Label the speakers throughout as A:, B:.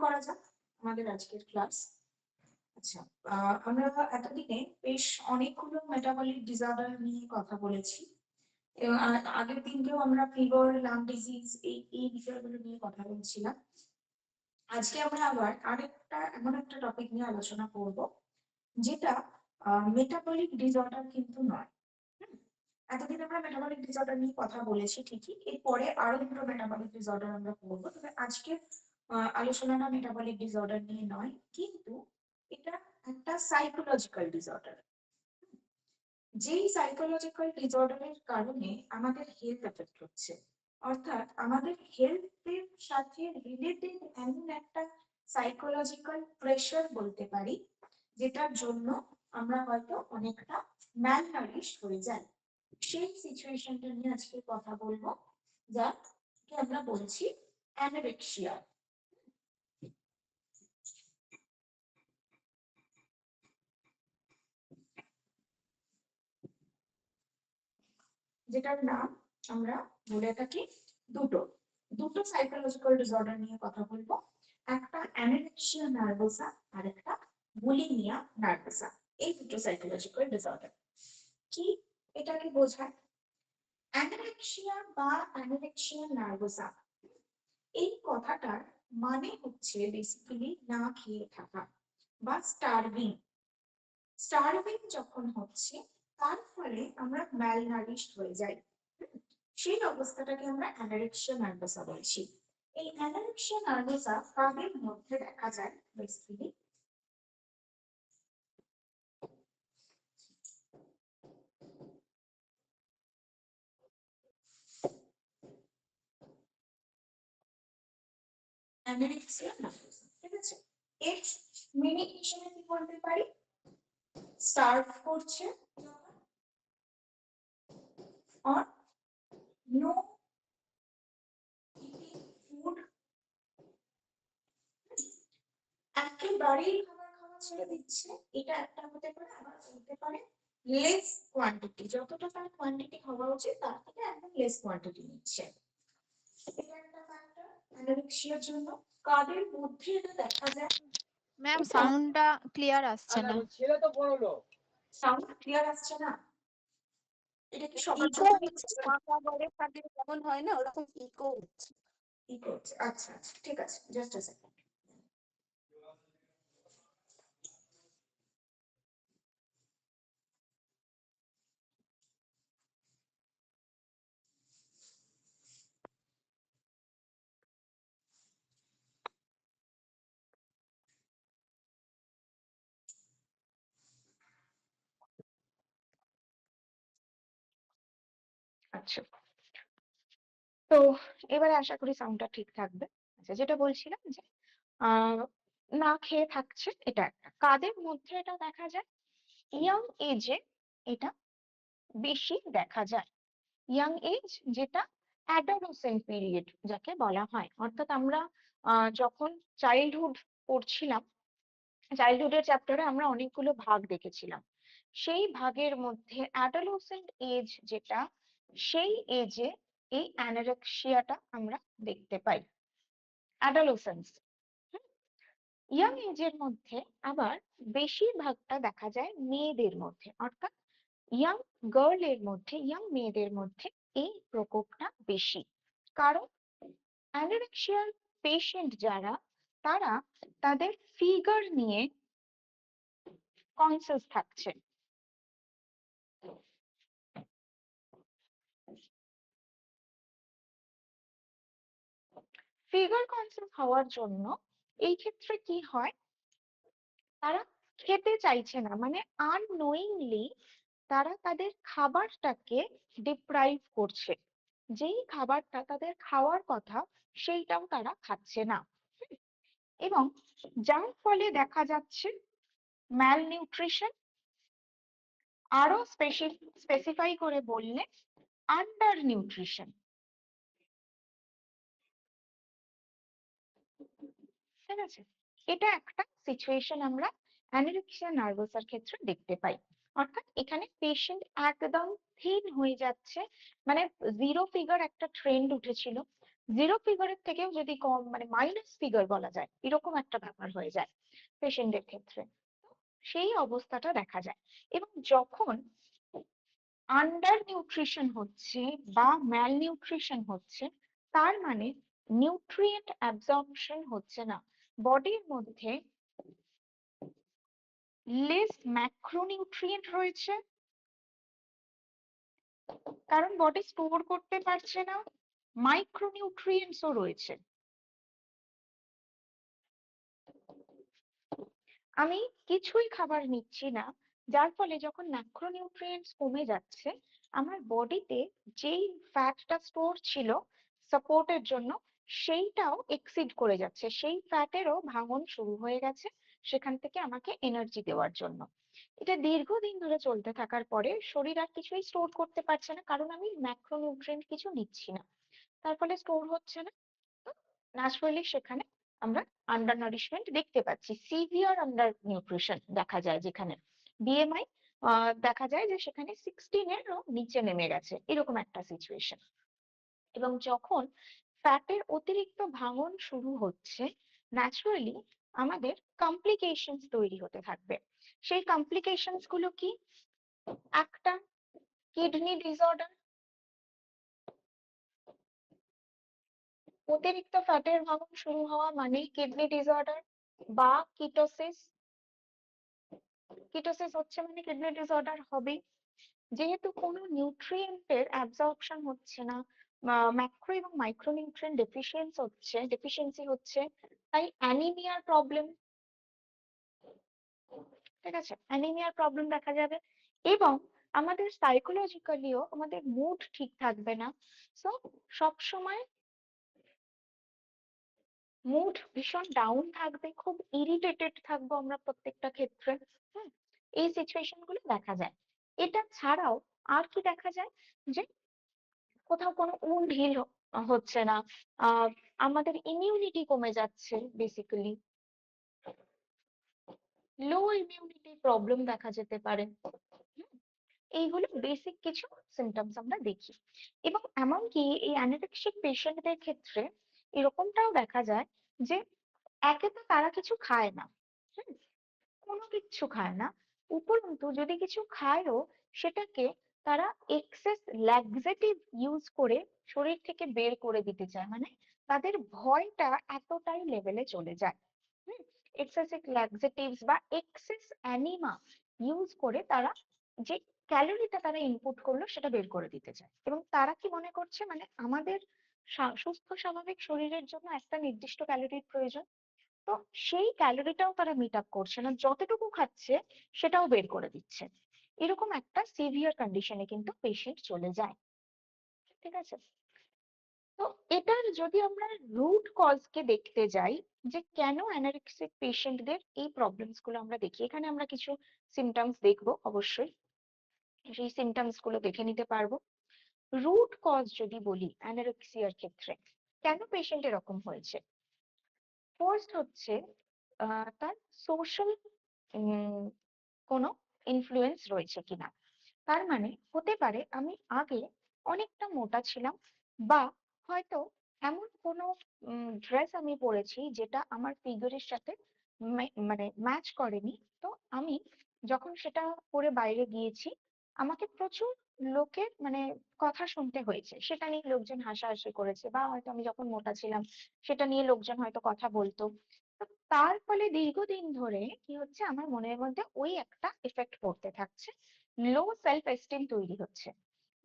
A: করা যাক আমাদের আজকের ক্লাস। আচ্ছা, আমরা এতদিনে বেশ অনেকগুলো মেটাবলিক ডিসঅর্ডার নিয়ে কথা বলেছি এবং আগের দিনকেও আমরা ফিভার, লাং ডিজিজ এই বিষয়গুলো নিয়ে কথা বলছিলাম। আজকে আমরা আবার আরেকটা এমন একটা টপিক নিয়ে আলোচনা করব যেটা মেটাবলিক ডিসঅর্ডার কিন্তু নয়। এতদিন আমরা মেটাবলিক ডিসঅর্ডার নিয়ে কথা বলেছি ঠিকই, এরপরে আরো দুটো মেটাবলিক ডিসঅর্ডার আমরা করবো। তবে আজকে আলোচনাটা মেটাবলিক ডিসঅর্ডার নিয়ে নয়, কিন্তু এটা একটা সাইকোলজিক্যাল ডিসঅর্ডার। যেই সাইকোলজিক্যাল ডিসঅর্ডারের কারণে আমাদের হেলথ এফেক্ট হচ্ছে, অর্থাৎ আমাদের হেলথের সাথে রিলেটেড এমন একটা সাইকোলজিক্যাল প্রেশার বলতে পারি, যেটার জন্য আমরা হয়তো অনেকটা ম্যালনারিশ হয়ে যাই। সেই সিচুয়েশনটা নিয়ে আজকে কথা বলবো, যাকে আমরা বলছি অ্যানোরেক্সিয়া। যেটার নাম আমরা বলে থাকি দুটো দুটো সাইকোলজিক্যাল ডিসঅর্ডার নিয়ে কথা বলবো। একটা অ্যানোরেক্সিয়া নার্ভোসা আর একটা বুলিমিয়া নার্ভোসা। এই দুটো সাইকোলজিক্যাল ডিসঅর্ডার কি, এটাকে বোঝায় অ্যানোরেক্সিয়া বা অ্যানোরেক্সিয়া নার্ভোসা। এই কথাটার মানে হচ্ছে বেসিক্যালি না খেয়ে থাকা বা স্টারভিং। স্টারভিং যখন হচ্ছে তার ফলে আমরা ম্যালনারিশড হয়ে যাই, সেই অবস্থাটাকে আমরা অ্যানোরেক্সিয়া নার্ভোসা বলছি। এই অ্যানোরেক্সিয়া নার্ভোসা কাদের মধ্যে দেখা যায় বেসিক্যালি? অ্যানোরেক্সিয়া নার্ভোসা, ঠিক আছে। এর মিনিং হিসেবে কি বলতে পারি? স্টার্ভ করছে or no eating food, একেবারেই খাবার খাওয়া ছেড়ে দিচ্ছে, এটা একটা হতে পারে। আবার হতে পারে লেস কোয়ান্টিটি, যতটা তার কোয়ান্টিটি হওয়া উচিত তার থেকে একদম লেস কোয়ান্টিটি নিচ্ছে। এটা একটা ফ্যাক্টর অ্যানোরেক্সিয়ার জন্য। কাদের মধ্যে এটা দেখা যায়?
B: ম্যাম সাউন্ডটা ক্লিয়ার আসছে না।
A: সাউন্ড ক্লিয়ার আসছে না? এটা কি সবার
C: ইকো
A: জন্য
C: হচ্ছে, ফাঁকা ঘরের সাথে যেমন হয় না ওরকম ইকো হচ্ছে।
A: ইকো হচ্ছে? আচ্ছা আচ্ছা, ঠিক আছে, জাস্ট আ সেকেন্ড। আচ্ছা, তো এবারে আশা করি সাউন্ডটা ঠিক থাকবে। আচ্ছা, যেটা বলছিলাম যে না খেয়ে থাকছে, এটা একটা। কাদের মধ্যে এটা দেখা যায়? ইয়াং এজে এটা বেশি দেখা যায়। ইয়াং এজ, যেটা অ্যাডোলেসেন্ট পিরিয়ড যাকে বলা হয়, অর্থাৎ আমরা যখন চাইল্ডহুড পড়ছিলাম, চাইল্ডহুডের চ্যাপ্টারে আমরা অনেকগুলো ভাগ দেখেছিলাম। সেই ভাগের মধ্যে অ্যাডোলেসেন্ট এজ যেটা, সেই এজে এই অ্যানোরেক্সিয়াটা আমরা দেখতে পাই। অ্যাডোলেসেন্স। ইয়াং এজের মধ্যে আবার বেশিরভাগটা দেখা যায় মেয়েদের মধ্যে, অর্থাৎ ইয়াং গার্লের মধ্যে, ইয়াং মেয়েদের মধ্যে এই প্রকোপটা বেশি। কারণ অ্যানোরেক্সিয়ার পেশেন্ট যারা, তারা তাদের ফিগার নিয়ে কনসিয়াস থাকছে। ফিগার কনসিয়াস হওয়ার জন্য এই ক্ষেত্রে কি হয়, তারা খেতে চাইছে না, মানে আননোয়িংলি তারা তাদের খাবারটাকে ডিপ্রাইভ করছে। যেই খাবারটা তাদের খাওয়ার কথা সেইটাও তারা খাচ্ছে না, এবং যার ফলে দেখা যাচ্ছে ম্যালনিউট্রিশন, আরো স্পেসিফাই করে বললে আন্ডার নিউট্রিশন। ঠিক আছে, এটা একটা সিচুয়েশন আমরা অ্যানোরেক্সিয়া নার্ভাসার ক্ষেত্রে দেখতে পাই। অর্থাৎ এখানে পেশেন্ট একদম থিন হয়ে যাচ্ছে, মানে জিরো ফিগার একটা ট্রেন্ড উঠেছিল, জিরো ফিগারের থেকেও যদি কম মানে মাইনাস ফিগার বলা যায়, এরকম একটা ব্যাপার হয়ে যায় পেশেন্টের ক্ষেত্রে। সেই অবস্থাটা দেখা যায়। এবং যখন আন্ডার নিউট্রিশন হচ্ছে বা ম্যাল নিউট্রিশন হচ্ছে, তার মানে নিউট্রিয়েন্ট অ্যাবজর্পশন হচ্ছে না বডির মধ্যে, লেস ম্যাক্রোনিউট্রিয়েন্ট রয়েছে, কারণ বডি স্টোর করতে পারছে না, মাইক্রোনিউট্রিয়েন্টসও রয়েছে। আমি কিছুই খাবার নিচ্ছি না, যার ফলে যখন ম্যাক্রোনিউট্রিয়েন্টস কমে যাচ্ছে, আমার বডিতে যেই ফ্যাটটা স্টোর ছিল সাপোর্টের জন্য, সেইটাও এক্সিড করে যাচ্ছে, সেই ফ্যাটেরও ভাঙন শুরু হয়ে গেছে সেখান থেকে আমাকে এনার্জি দেওয়ার জন্য। এটা দীর্ঘদিন ধরে চলতে থাকার পরে শরীর আর কিছুই স্টোর করতে পারছে না, কারণ আমি ম্যাক্রোনিউট্রিয়েন্ট কিছু নিচ্ছি না, তার ফলে স্টোর হচ্ছে না। ন্যাচারালি সেখানে আমরা আন্ডার নারিশমেন্ট দেখতে পাচ্ছি, সিভিয়ার আন্ডার নিউট্রিশন দেখা যায়, যেখানে বিএমআই দেখা যায় যে সেখানে 16-এরও নিচে নেমে গেছে, এরকম একটা সিচুয়েশন। এবং যখন ফ্যাটের অতিরিক্ত ভাঙন শুরু হচ্ছে, ন্যাচারালি আমাদের কমপ্লিকেশনস তৈরি হতে থাকবে। সেই কমপ্লিকেশনস গুলো কি? একটা, কিডনি ডিসঅর্ডার। অতিরিক্ত ফ্যাটের ভাঙন শুরু হওয়া মানে কিডনি ডিসঅর্ডার বা কিটোসিস। কিটোসিস হচ্ছে মানে কিডনি ডিসঅর্ডার হবে। যেহেতু কোনো নিউট্রিয়েন্টের অ্যাবজর্পশন হচ্ছে না, ম্যাক্রো এবং মাইক্রোনিউট্রিয়েন্ট ডেফিসিয়েন্সি হচ্ছে, তাই অ্যানিমিয়ার প্রবলেম, ঠিক আছে, অ্যানিমিয়ার প্রবলেম দেখা যাবে। এবং আমাদের সাইকোলজিক্যালিও আমাদের মুড ঠিক থাকবে না। সো সবসময় মুড ভীষণ ডাউন থাকবে, খুব ইরিটেটেড থাকবো আমরা প্রত্যেকটা ক্ষেত্রে। হুম, এই সিচুয়েশন গুলো দেখা যায়। এটা ছাড়াও আর কি দেখা যায়, যে কোথাও কোনো উন্ড হিল হচ্ছে না, আহ আমাদের ইমিউনিটি কমে যাচ্ছে, বেসিক্যালি লো ইমিউনিটি প্রবলেম দেখা যেতে পারে। হুম, এইগুলো বেসিক কিছু সিমটমস আমরা দেখি। এবং এমনকি এই অ্যানোরেক্সিক পেশেন্টদের ক্ষেত্রে এরকমটাও দেখা যায় যে একে তো তারা কিছু খায় না, হুম, কোনো কিচ্ছু খায় না, উপরন্তু যদি কিছু খায়ও সেটাকে তারা এক্সেস ল্যাক্সেটিভ ইউজ করে শরীর থেকে বের করে দিতে চায়। মানে তাদের ভয়টা এতটাই লেভেলে চলে যায়। হুম, এক্সেসিভ ল্যাক্সেটিভস বা এক্সেস অ্যানিমা ইউজ করে তারা যে ক্যালোরিটা তারা ইনপুট করলো সেটা বের করে দিতে চায়। এবং তারা কি মনে করছে, মানে আমাদের সুস্থ স্বাভাবিক শরীরের জন্য একটা নির্দিষ্ট ক্যালোরির প্রয়োজন, তো সেই ক্যালোরিটাও তারা মিট আপ করছে না, যতটুকু খাচ্ছে সেটাও বের করে দিচ্ছে। এরকম একটা সিভিয়ার কন্ডিশনে কিন্তু পেশেন্ট চলে যায়, ঠিক আছে। তো এটার যদি আমরা রুট কজ কে দেখতে যাই, যে কেন অ্যানোরেক্সিক পেশেন্টদের এই প্রবলেমস গুলো আমরা দেখি, এখানে আমরা কিছু সিমটমস দেখবো অবশ্যই, সেই সিমটমস গুলো দেখে নিতে পারবো। রুট কজ যদি বলি অ্যানোরেক্সিয়ার ক্ষেত্রে, কেন পেশেন্ট এরকম হয়েছে, ফার্স্ট হচ্ছে তার সোশ্যাল কোনো ইনফ্লুয়েন্স রয়েছে কিনা। তার মানে হতে পারে আমি আগে অনেকটা মোটা ছিলাম, বা হয়তো এমন কোনো ড্রেস আমি পরেছি যেটা আমার ফিগারের সাথে মানে ম্যাচ করেনি। তো আমি যখন সেটা পরে বাইরে গিয়েছি, আমাকে প্রচুর লোকের মানে কথা শুনতে হয়েছে, সেটা নিয়ে লোকজন হাসাহাসি করেছে, বা হয়তো আমি যখন মোটা ছিলাম সেটা নিয়ে লোকজন হয়তো কথা বলতো। তো তার ফলে দীর্ঘদিন ধরে কি হচ্ছে, আমার মনের মধ্যে ওই একটা এফেক্ট পড়তে থাকছে, লো সেলফ এস্টিম তৈরি হচ্ছে,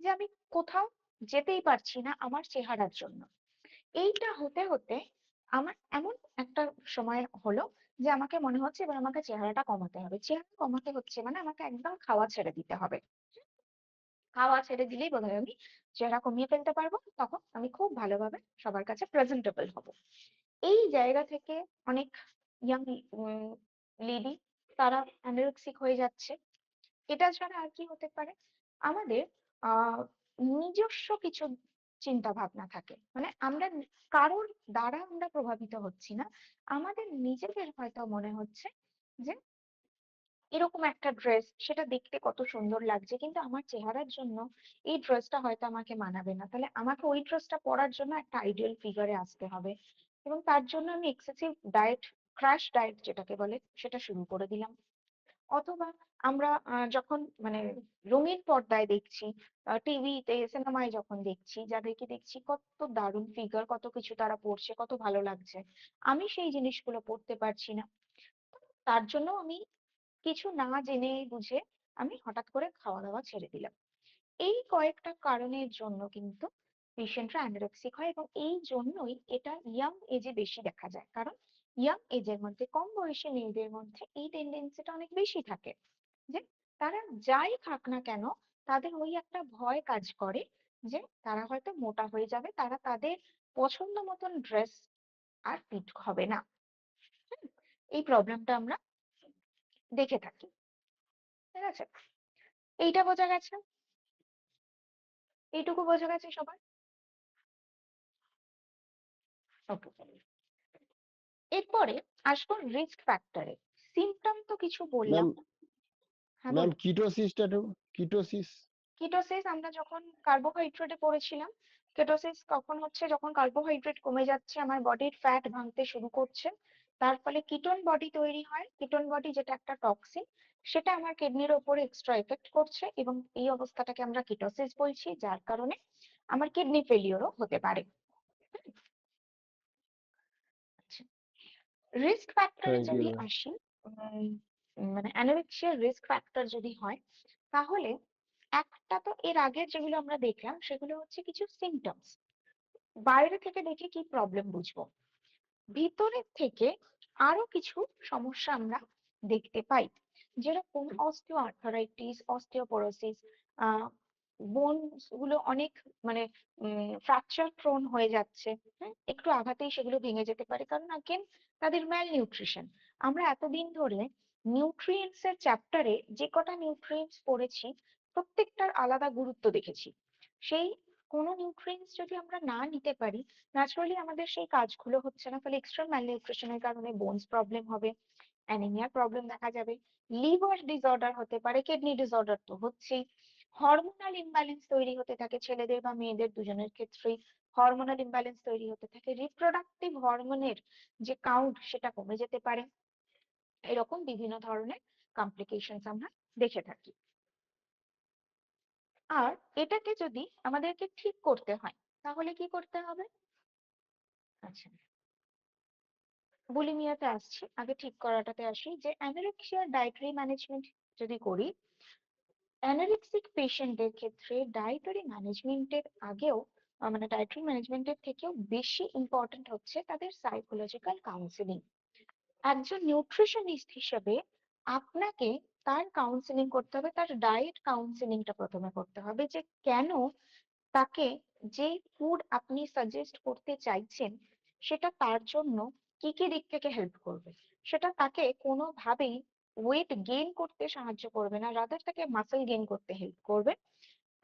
A: যে আমি কোথাও যেতেই পারছি না আমার চেহারার জন্য। এইটা হতে হতে আমার এমন একটা সময় হলো যে আমাকে মনে হচ্ছে এবার আমাকে চেহারাটা কমাতে হবে, চেহারা কমাতে হচ্ছে মানে আমাকে একদম খাওয়া ছেড়ে দিতে হবে। খাওয়া ছেড়ে দিলেই বোধহয় আমি চেহারা কমিয়ে ফেলতে পারবো, তখন আমি খুব ভালোভাবে সবার কাছে প্রেজেন্টেবল হব। এই জায়গা থেকে অনেক ইয়াং লেডি তারা অ্যানোরেক্সিক হয়ে যাচ্ছে। এটা ছাড়া আর কি হতে পারে, আমাদের আহ নিজস্ব কিছু চিন্তা ভাবনা থাকে, মানে আমরা কারোর দ্বারা আমরা প্রভাবিত হচ্ছি না, আমাদের নিজেদের হয়তো মনে হচ্ছে যে এরকম একটা ড্রেস, সেটা দেখতে কত সুন্দর লাগছে, কিন্তু আমার চেহারার জন্য এই ড্রেসটা হয়তো আমাকে মানাবে না। তাহলে আমাকে ওই ড্রেসটা পরার জন্য একটা আইডিয়াল ফিগারে আসতে হবে, এবং তার জন্য আমি এক্সেসিভ ডায়েট, ক্রাশ ডায়েট যেটাকে বলে, সেটা শুরু করে দিলাম। অথবা আমরা যখন মানে রঙিন পর্দায় দেখছি, টিভিতে, সিনেমায় যখন দেখছি, যাদেরকে দেখছি কত দারুণ ফিগার, কত কিছু তারা পরছে, কত ভালো লাগছে, আমি সেই জিনিসগুলো পড়তে পারছি না। তার জন্য আমি কিছু না জেনে বুঝে আমি হঠাৎ করে খাওয়া দাওয়া ছেড়ে দিলাম। এই কয়েকটা কারণের জন্য কিন্তু পেশেন্টরা অ্যানোরেক্সিক হয়, এবং এই জন্যই এটা ইয়াং এজে বেশি দেখা যায়। কারণ ইয়াং এজের মধ্যে, কম বয়সী মেয়েদের মধ্যে এই টেন্ডেন্সিটা অনেক বেশি থাকে, যে তারা যাই খাক না কেন, তাদের ওই একটা ভয় কাজ করে যে তারা হয়তো মোটা হয়ে যাবে, তারা তাদের পছন্দ মতন ড্রেস আর ফিট হবে না। হুম, এই প্রবলেমটা আমরা দেখে থাকি। ঠিক আছে, এইটা বোঝা গেছে, এইটুকু বোঝা গেছে সবার? ওকে, এরপরে আসবো রিস্ক ফ্যাক্টরে। সিমটম তো কিছু বললাম।
D: ম্যাম,
A: হ্যাঁ
D: ম্যাম
A: বলুন।
D: কিটোসিসটা একটু, কিটোসিস।
A: কিটোসিস আমরা যখন কার্বোহাইড্রেটে পড়েছিলাম, কিটোসিস কখন হচ্ছে, যখন কার্বোহাইড্রেট কমে যাচ্ছে, আমার বডির ফ্যাট ভাঙতে শুরু করছে, তার ফলে কিটোন বডি তৈরি হয়। কিটোন বডি যেটা একটা টক্সিন, সেটা আমার কিডনির ওপরে এক্সট্রা এফেক্ট করছে, এবং এই অবস্থাটাকে আমরা কিটোসিস বলছি, যার কারণে আমার কিডনি ফেলিওরও হতে পারে। রিস্ক ফ্যাক্টরে
D: থ্যাংক ইউ
A: যদি
D: ম্যাম।
A: আসি, উম, মানে অ্যানোরেক্সিয়ার রিস্ক ফ্যাক্টর যদি হয়, তাহলে একটা তো এর আগে যেগুলো আমরা দেখলাম সেগুলো হচ্ছে কিছু সিমটমস। বাইরে থেকে দেখে কি প্রবলেম বুঝবো, ভিতরের থেকে আরো কিছু সমস্যা আমরা দেখতে পাই, যেরকম অস্টিও আর্থারাইটিস, অস্টিওপোরোসিস, বোনস গুলো অনেক মানে ফ্র্যাকচার প্রোন হয়ে যাচ্ছে। একটু আঘাতেই সেগুলো ভেঙে যেতে পারে, কারণ আগেন তাদের ম্যাল নিউট্রিশন। আমরা এতদিন ধরে নিউট্রিয়েন্টস এর চ্যাপ্টারে যে কটা নিউট্রিয়েন্টস পড়েছি, প্রত্যেকটার আলাদা গুরুত্ব দেখেছি। সেই কোনো নিউট্রিয়েন্টস যদি আমরা না নিতে পারি, ন্যাচারালি আমাদের সেই কাজগুলো হচ্ছে না, ফলে এক্সট্রা ম্যালনিউট্রিশনের কারণে বোনস প্রবলেম হবে, অ্যানিমিয়ার প্রবলেম দেখা যাবে, লিভার ডিসঅর্ডার হতে পারে, কিডনি ডিসঅর্ডার তো হচ্ছেই, হরমোনাল ইমব্যালেন্স তৈরি হতে থাকে, ছেলেদের বা মেয়েদের দুজনের ক্ষেত্রেই হরমোনাল ইমব্যালেন্স তৈরি হতে থাকে, রিপ্রোডাক্টিভ হরমোনের যে কাউন্ট সেটা কমে যেতে পারে। এরকম বিভিন্ন ধরনের কমপ্লিকেশনস আমরা দেখে থাকি। আর এটাকে যদি আমাদেরকে ঠিক করতে হয়, তাহলে কি করতে হবে? আচ্ছা, বুলিমিয়াতে আসছি, আগে ঠিক করাটাতে আসি, যে অ্যানোরেক্সিয়ার ডায়েটারি ম্যানেজমেন্ট যদি করি, অ্যানোরেক্সিক পেশেন্টদের ক্ষেত্রে ডায়েটারি ম্যানেজমেন্টের আগেও মানে ডায়েটারি ম্যানেজমেন্টের থেকেও বেশি ইম্পর্টেন্ট হচ্ছে তাদের সাইকোলজিক্যাল কাউন্সিলিং। একজন নিউট্রিশনিস্ট হিসেবে আপনাকে তার কাউন্সিলিং করতে হবে, তার ডায়েট কাউন্সিলিংটা প্রথমে করতে হবে, যে কেন তাকে যে ফুড আপনি সাজেস্ট করতে চাইছেন সেটা তার জন্য কি কি দিক থেকে হেল্প করবে। সেটা তাকে কোনোভাবেই ওয়েট গেইন করতে সাহায্য করবে না, রাদার তাকে মাসেল গেইন করতে হেল্প করবে।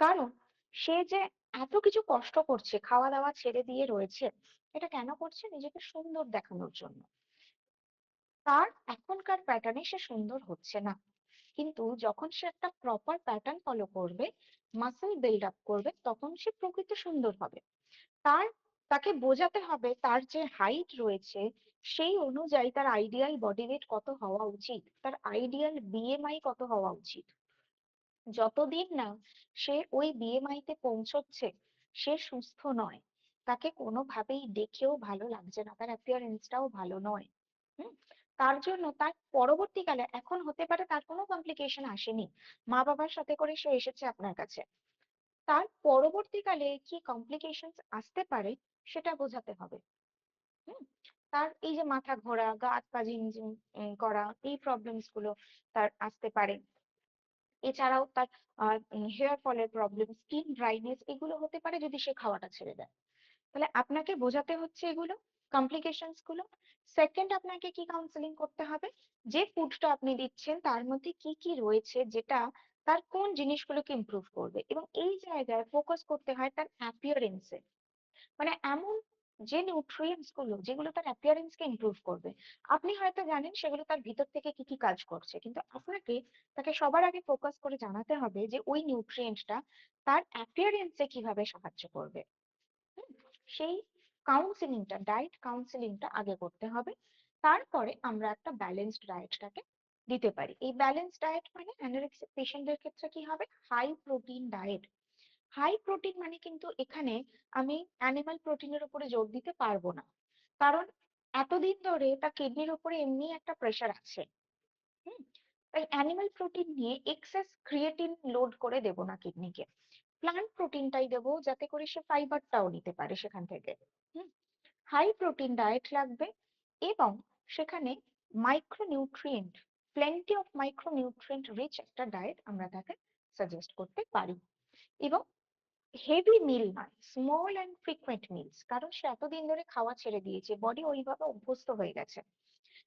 A: কারণ সে যে এত কিছু কষ্ট করছে, খাওয়া দাওয়া ছেড়ে দিয়ে রয়েছে, এটা কেন করছে? নিজেকে সুন্দর দেখানোর জন্য। তার এখনকার প্যাটার্নে সে সুন্দর হচ্ছে না, কিন্তু যখন সে একটা প্রপার প্যাটার্ন ফলো করবে, মাসেল বিল্ড আপ করবে, তখন সে প্রকৃত সুন্দর হবে। তার তাকে বোঝাতে হবে তার যে হাইট রয়েছে সেই অনুযায়ী তার আইডিয়াল বডি ওয়েট কত হওয়া উচিত, তার আইডিয়াল বিএমআই কত হওয়া উচিত। যতদিন না সে ওই বিএমআই তে পৌঁছচ্ছে, সে সুস্থ নয়, তাকে কোনোভাবেই দেখেও ভালো লাগছে না, তার অ্যাপিয়ারেন্সটাও ভালো নয়। হুম, তার জন্য তার পরবর্তীকালে, এখন হতে পারে তার কোনো কমপ্লিকেশন আসেনি, মা বাবার সাথে করে সে এসেছে আপনার কাছে, তার পরবর্তীকালে কি কমপ্লিকেশন আসতে পারে সেটা বোঝাতে হবে। হুম, তার এই যে মাথা ঘোরা, গা হাত পা ঝিমঝিম করা, এই প্রবলেমস গুলো তার আসতে পারে। এছাড়াও তার হেয়ার ফলের প্রবলেম, স্কিন ড্রাইনেস, এগুলো হতে পারে যদি সে খাওয়াটা ছেড়ে দেয়। তাহলে আপনাকে বোঝাতে হচ্ছে এগুলো কমপ্লিকেশনস গুলো। সেকেন্ড, আপনাকে কি কাউন্সেলিং করতে হবে, যে ফুডটা আপনি দিচ্ছেন তার মধ্যে কি কি রয়েছে যেটা তার কোন জিনিসগুলোকে ইমপ্রুভ করবে, এবং এই জায়গায় ফোকাস করতে হয় তার অ্যাপিয়ারেন্সে। মানে এমন
E: যে নিউট্রিয়েন্টস গুলো যেগুলো তার অ্যাপিয়ারেন্স কে ইমপ্রুভ করবে, আপনি হয়তো জানেন সেগুলো তার ভিতর থেকে কি কি কাজ করছে, কিন্তু আপনাকে তাকে সবার আগে ফোকাস করে জানাতে হবে যে ওই নিউট্রিয়েন্টটা তার অ্যাপিয়ারেন্সে কিভাবে সাহায্য করবে। হুম, সেই কাউন্সিলিংটা, ডায়েট কাউন্সিলিংটা আগে করতে হবে। তারপরে আমরা একটা ব্যালেন্সড ডায়েটটাকে দিতে পারি। এই ব্যালেন্সড ডায়েট মানে অ্যানোরেক্সিক পেশেন্টদের ক্ষেত্রে কি হবে, high protein diet. High protein মানে কিন্তু এখানে আমি অ্যানিমাল প্রোটিনের উপরে জোর দিতে পারবো না, কারণ এতদিন ধরে তার কিডনির উপরে এমনি একটা প্রেশার আছে। হুম, তাই অ্যানিমাল প্রোটিন নিয়ে এক্সেস ক্রিয়েটিন লোড করে দেবো না কিডনিকে। প্লান্ট প্রোটিনটাই দেবো যাতে করে সে ফাইবারটাও নিতে পারে সেখান থেকে। হুম, হাই প্রোটিন ডায়েট লাগবে এবং সেখানে micronutrient, plenty of micronutrient rich একটা ডায়েট আমরা তাকে সাজেস্ট করতে পারি। এবং হেভি মিল নয়, স্মল অ্যান্ড ফ্রিকুয়েন্ট মিলস, কারণ সে এতদিন ধরে খাওয়া ছেড়ে দিয়েছে, বডি ওইভাবে অভ্যস্ত হয়ে গেছে।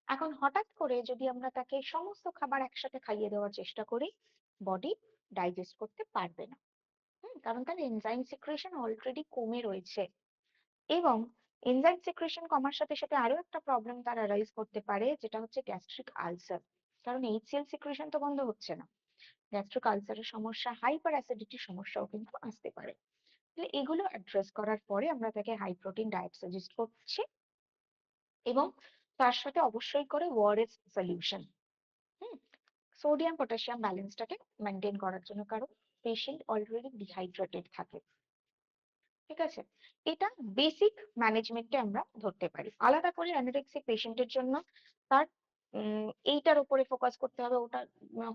E: এখন হঠাৎ করে যদি আমরা তাকে সমস্ত খাবার একসাথে খাইয়ে দেওয়ার চেষ্টা করি, বডি ডাইজেস্ট করতে পারবে না। কারণ তার এনজাইম সিক্রেশন অলরেডি কমে রয়েছে। এবং এনজাইম সিক্রেশন কমার সাথে সাথে আরো একটা প্রবলেম তার অ্যারাইজ করতে পারে, যেটা হচ্ছে গ্যাস্ট্রিক আলসার। কারণ এইচসিএল সিক্রেশন তো বন্ধ হচ্ছে না, গ্যাস্ট্রিক আলসারের সমস্যা, হাইপার অ্যাসিডিটির সমস্যাও কিন্তু আসতে পারে। তাহলে এগুলো অ্যাড্রেস করার পরে আমরা তাকে হাই প্রোটিন ডায়েট সাজেস্ট করছি, এবং তার সাথে অবশ্যই করে ওআরএস সলিউশন, সোডিয়াম পটাশিয়াম ব্যালেন্সটাকে মেনটেন করার জন্য, কারণ পেশেন্ট অলরেডি ডিহাইড্রেটেড থাকে। ঠিক আছে, এটা বেসিক ম্যানেজমেন্টে আমরা ধরতে পারি। আলাদা করে অ্যানোরেক্সিক পেশেন্টের জন্য তার এইটার উপরে ফোকাস করতে হবে, ওটা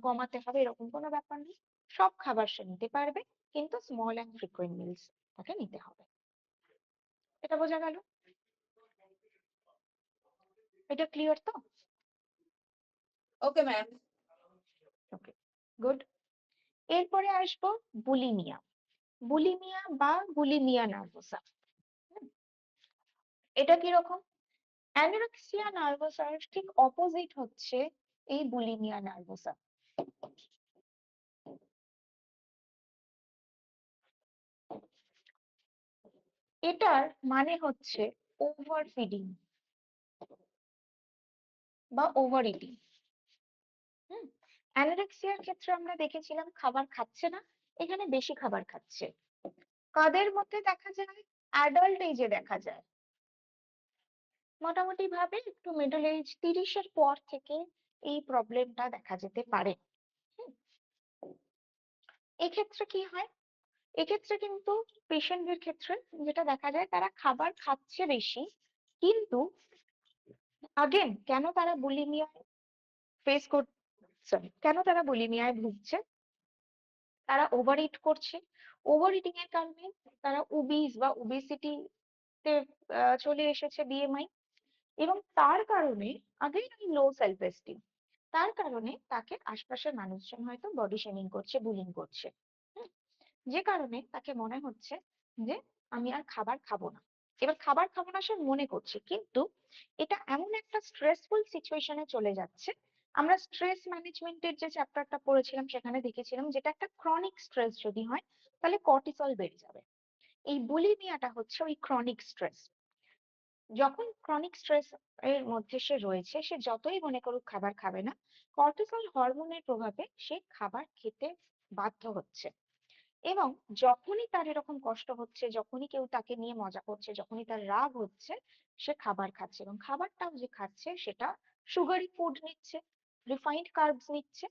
E: কমাতে হবে, এরকম কোনো ব্যাপার নেই। সব খাবার সে নিতে পারবে, কিন্তু স্মল অ্যান্ড ফ্রিকুয়েন্ট মিলস তাকে নিতে হবে। এটা বোঝা গেল? এটা ক্লিয়ার তো?
C: Okay ma'am.
E: Okay, good. এরপরে আসবো বুলিমিয়া। বুলিমিয়া বা বুলিমিয়া নার্ভোসা। এটা কিরকম? অ্যানোরেক্সিয়া নার্ভোসার ঠিক অপোজিট হচ্ছে এই বুলিমিয়া নার্ভোসা। এটার মানে হচ্ছে ওভার ফিডিং বা ওভার ইটিং। অ্যানোরেক্সিয়ার ক্ষেত্রে আমরা দেখেছিলাম খাবার খাচ্ছে না, এখানে বেশি খাবার খাচ্ছে। কাদের মধ্যে দেখা যায়? অ্যাডাল্ট এজে দেখা যায়। মোটামুটি ভাবে একটু মিডল এজ 30-এর পর থেকে এই প্রবলেমটা দেখা যেতে পারে। এক্ষেত্রে কি হয়? এক্ষেত্রে কিন্তু পেশেন্টদের ক্ষেত্রে যেটা দেখা যায়, তারা খাবার খাচ্ছে বেশি, কিন্তু আগেন কেন তারা বুলিমিয়া ফেস করছে, কেন তারা বুলিমিয়ায় ভুগছে? তারা ওভার ইট করছে। ওভার ইটিং এর কারণে তারা ওবিস বা ওবেসিটি তে চলে এসেছে, বিএমআই। এবং তার কারণে আগেই লো সেলফ এস্টিম, তার কারণে তাকে আশপাশের মানুষজন হয়তো বডি শেমিং করছে, বুলিং করছে। হুম, যে কারণে তাকে মনে হচ্ছে যে আমি আর খাবার খাবো না। এবার খাবার খাবো না সে মনে করছে, কিন্তু এটা এমন একটা স্ট্রেসফুল সিচুয়েশনে চলে যাচ্ছে। আমরা স্ট্রেস ম্যানেজমেন্টের যে চ্যাপ্টারটা পড়েছিলাম সেখানে দেখেছিলাম, যেটা একটা ক্রনিক স্ট্রেস যদি হয় তাহলে কর্টিসল বেড়ে যাবে। এই বুলিমিয়াটা হচ্ছে ওই ক্রনিক স্ট্রেস। যখন ক্রনিক স্ট্রেস এর মধ্যে সে রয়েছে, সে যতই মনে করুক খাবার খাবে না, কর্টিসল হরমোনের প্রভাবে সে খাবার খেতে বাধ্য হচ্ছে। এবং যখনই তার এরকম কষ্ট হচ্ছে, যখনই কেউ তাকে নিয়ে মজা করছে, যখনই তার রাগ হচ্ছে, সে খাবার খাচ্ছে, এবং খাবারটাও যে খাচ্ছে সেটা সুগারি ফুড নিচ্ছে, রিফাইন্ড কার্বস নিচ্ছে,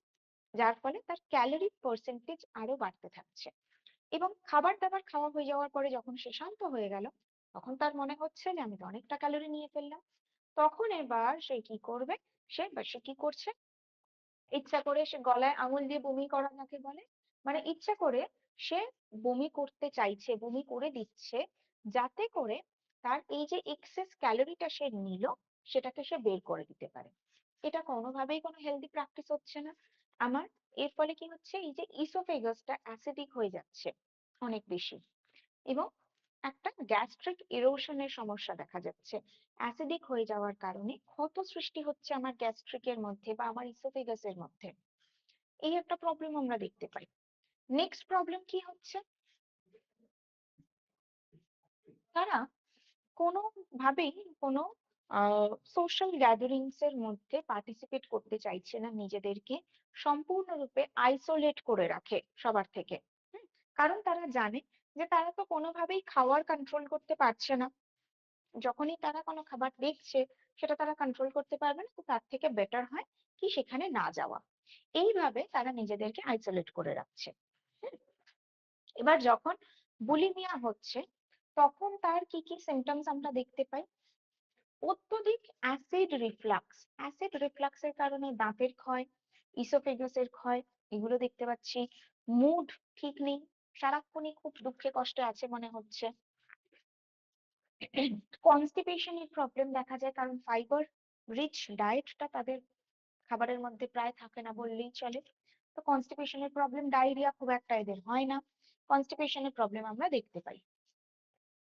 E: যার ফলে তার ক্যালোরি পার্সেন্টেজ আরো বাড়তে থাকছে। এবং খাবার দাবার খাওয়া হয়ে যাওয়ার পরে যখন সে শান্ত হয়ে গেল, তখন তার মনে হচ্ছে যে আমি তো অনেকটা ক্যালোরি নিয়ে ফেললাম। তখন এবার সে কি করবে? সে কি করছে? ইচ্ছা করে সে গলায় আঙুল দিয়ে বমি করা যাকে বলে, মানে ইচ্ছা করে সে বমি করতে চাইছে, বমি করে দিচ্ছে, যাতে করে তার এই যে এক্সেস ক্যালোরিটা সে নিল সেটাকে সে বের করে দিতে পারে। এটা কোনোভাবেই কোনো হেলদি প্র্যাকটিস হচ্ছে না আমার। এর ফলে কি হচ্ছে? এই যে ইসোফেগাসটা অ্যাসিডিক হয়ে যাচ্ছে অনেক বেশি, এবং একটা গ্যাস্ট্রিক ইরোশনের সমস্যা দেখা যাচ্ছে। অ্যাসিডিক হয়ে যাওয়ার কারণে ক্ষত সৃষ্টি হচ্ছে আমার গ্যাস্ট্রিকের মধ্যে বা আমার ইসোফেগাসের মধ্যে। এই একটা প্রবলেম আমরা দেখতে পাই। নেক্সট প্রবলেম কি হচ্ছে? তারা কোনোভাবেই কোনো সোশ্যাল গ্যাদারিংস এর মধ্যে পার্টিসিপেট করতে চাইছে না, নিজেদেরকে সম্পূর্ণরূপে আইসোলেট করে রাখে সবার থেকে। কারণ তারা জানে যে তারা তো কোনোভাবেই খাওয়ার কন্ট্রোল করতে পারছে না। যখনই তারা কোনো খাবার দেখছে সেটা তারা কন্ট্রোল করতে পারবে না, তো তার থেকে বেটার হয় কি সেখানে না যাওয়া। এইভাবে তারা নিজেদেরকে আইসোলেট করে রাখছে। হুম, এবার যখন বুলিমিয়া হচ্ছে তখন তার কি কি সিমটমস আমরা দেখতে পাই? অত্যধিক অ্যাসিড রিফ্লাক্স। অ্যাসিড রিফ্লাক্সের কারণে দাঁতের ক্ষয়, ইসোফেগাসের ক্ষয়, এগুলো দেখতে পাচ্ছি। মুড ঠিক নেই, সারাক্ষণই খুব দুঃখে কষ্টে আছে মনে হচ্ছে। কনস্টিপেশনের প্রবলেম দেখা যায়, কারণ ফাইবার রিচ ডায়েটটা তাদের খাবারের মধ্যে প্রায় থাকে না বললেই চলে। তো কনস্টিপেশনের প্রবলেম, ডায়রিয়া খুব একটা এদের হয় না। কনস্টিপেশনের প্রবলেম আমরা দেখতে পাই।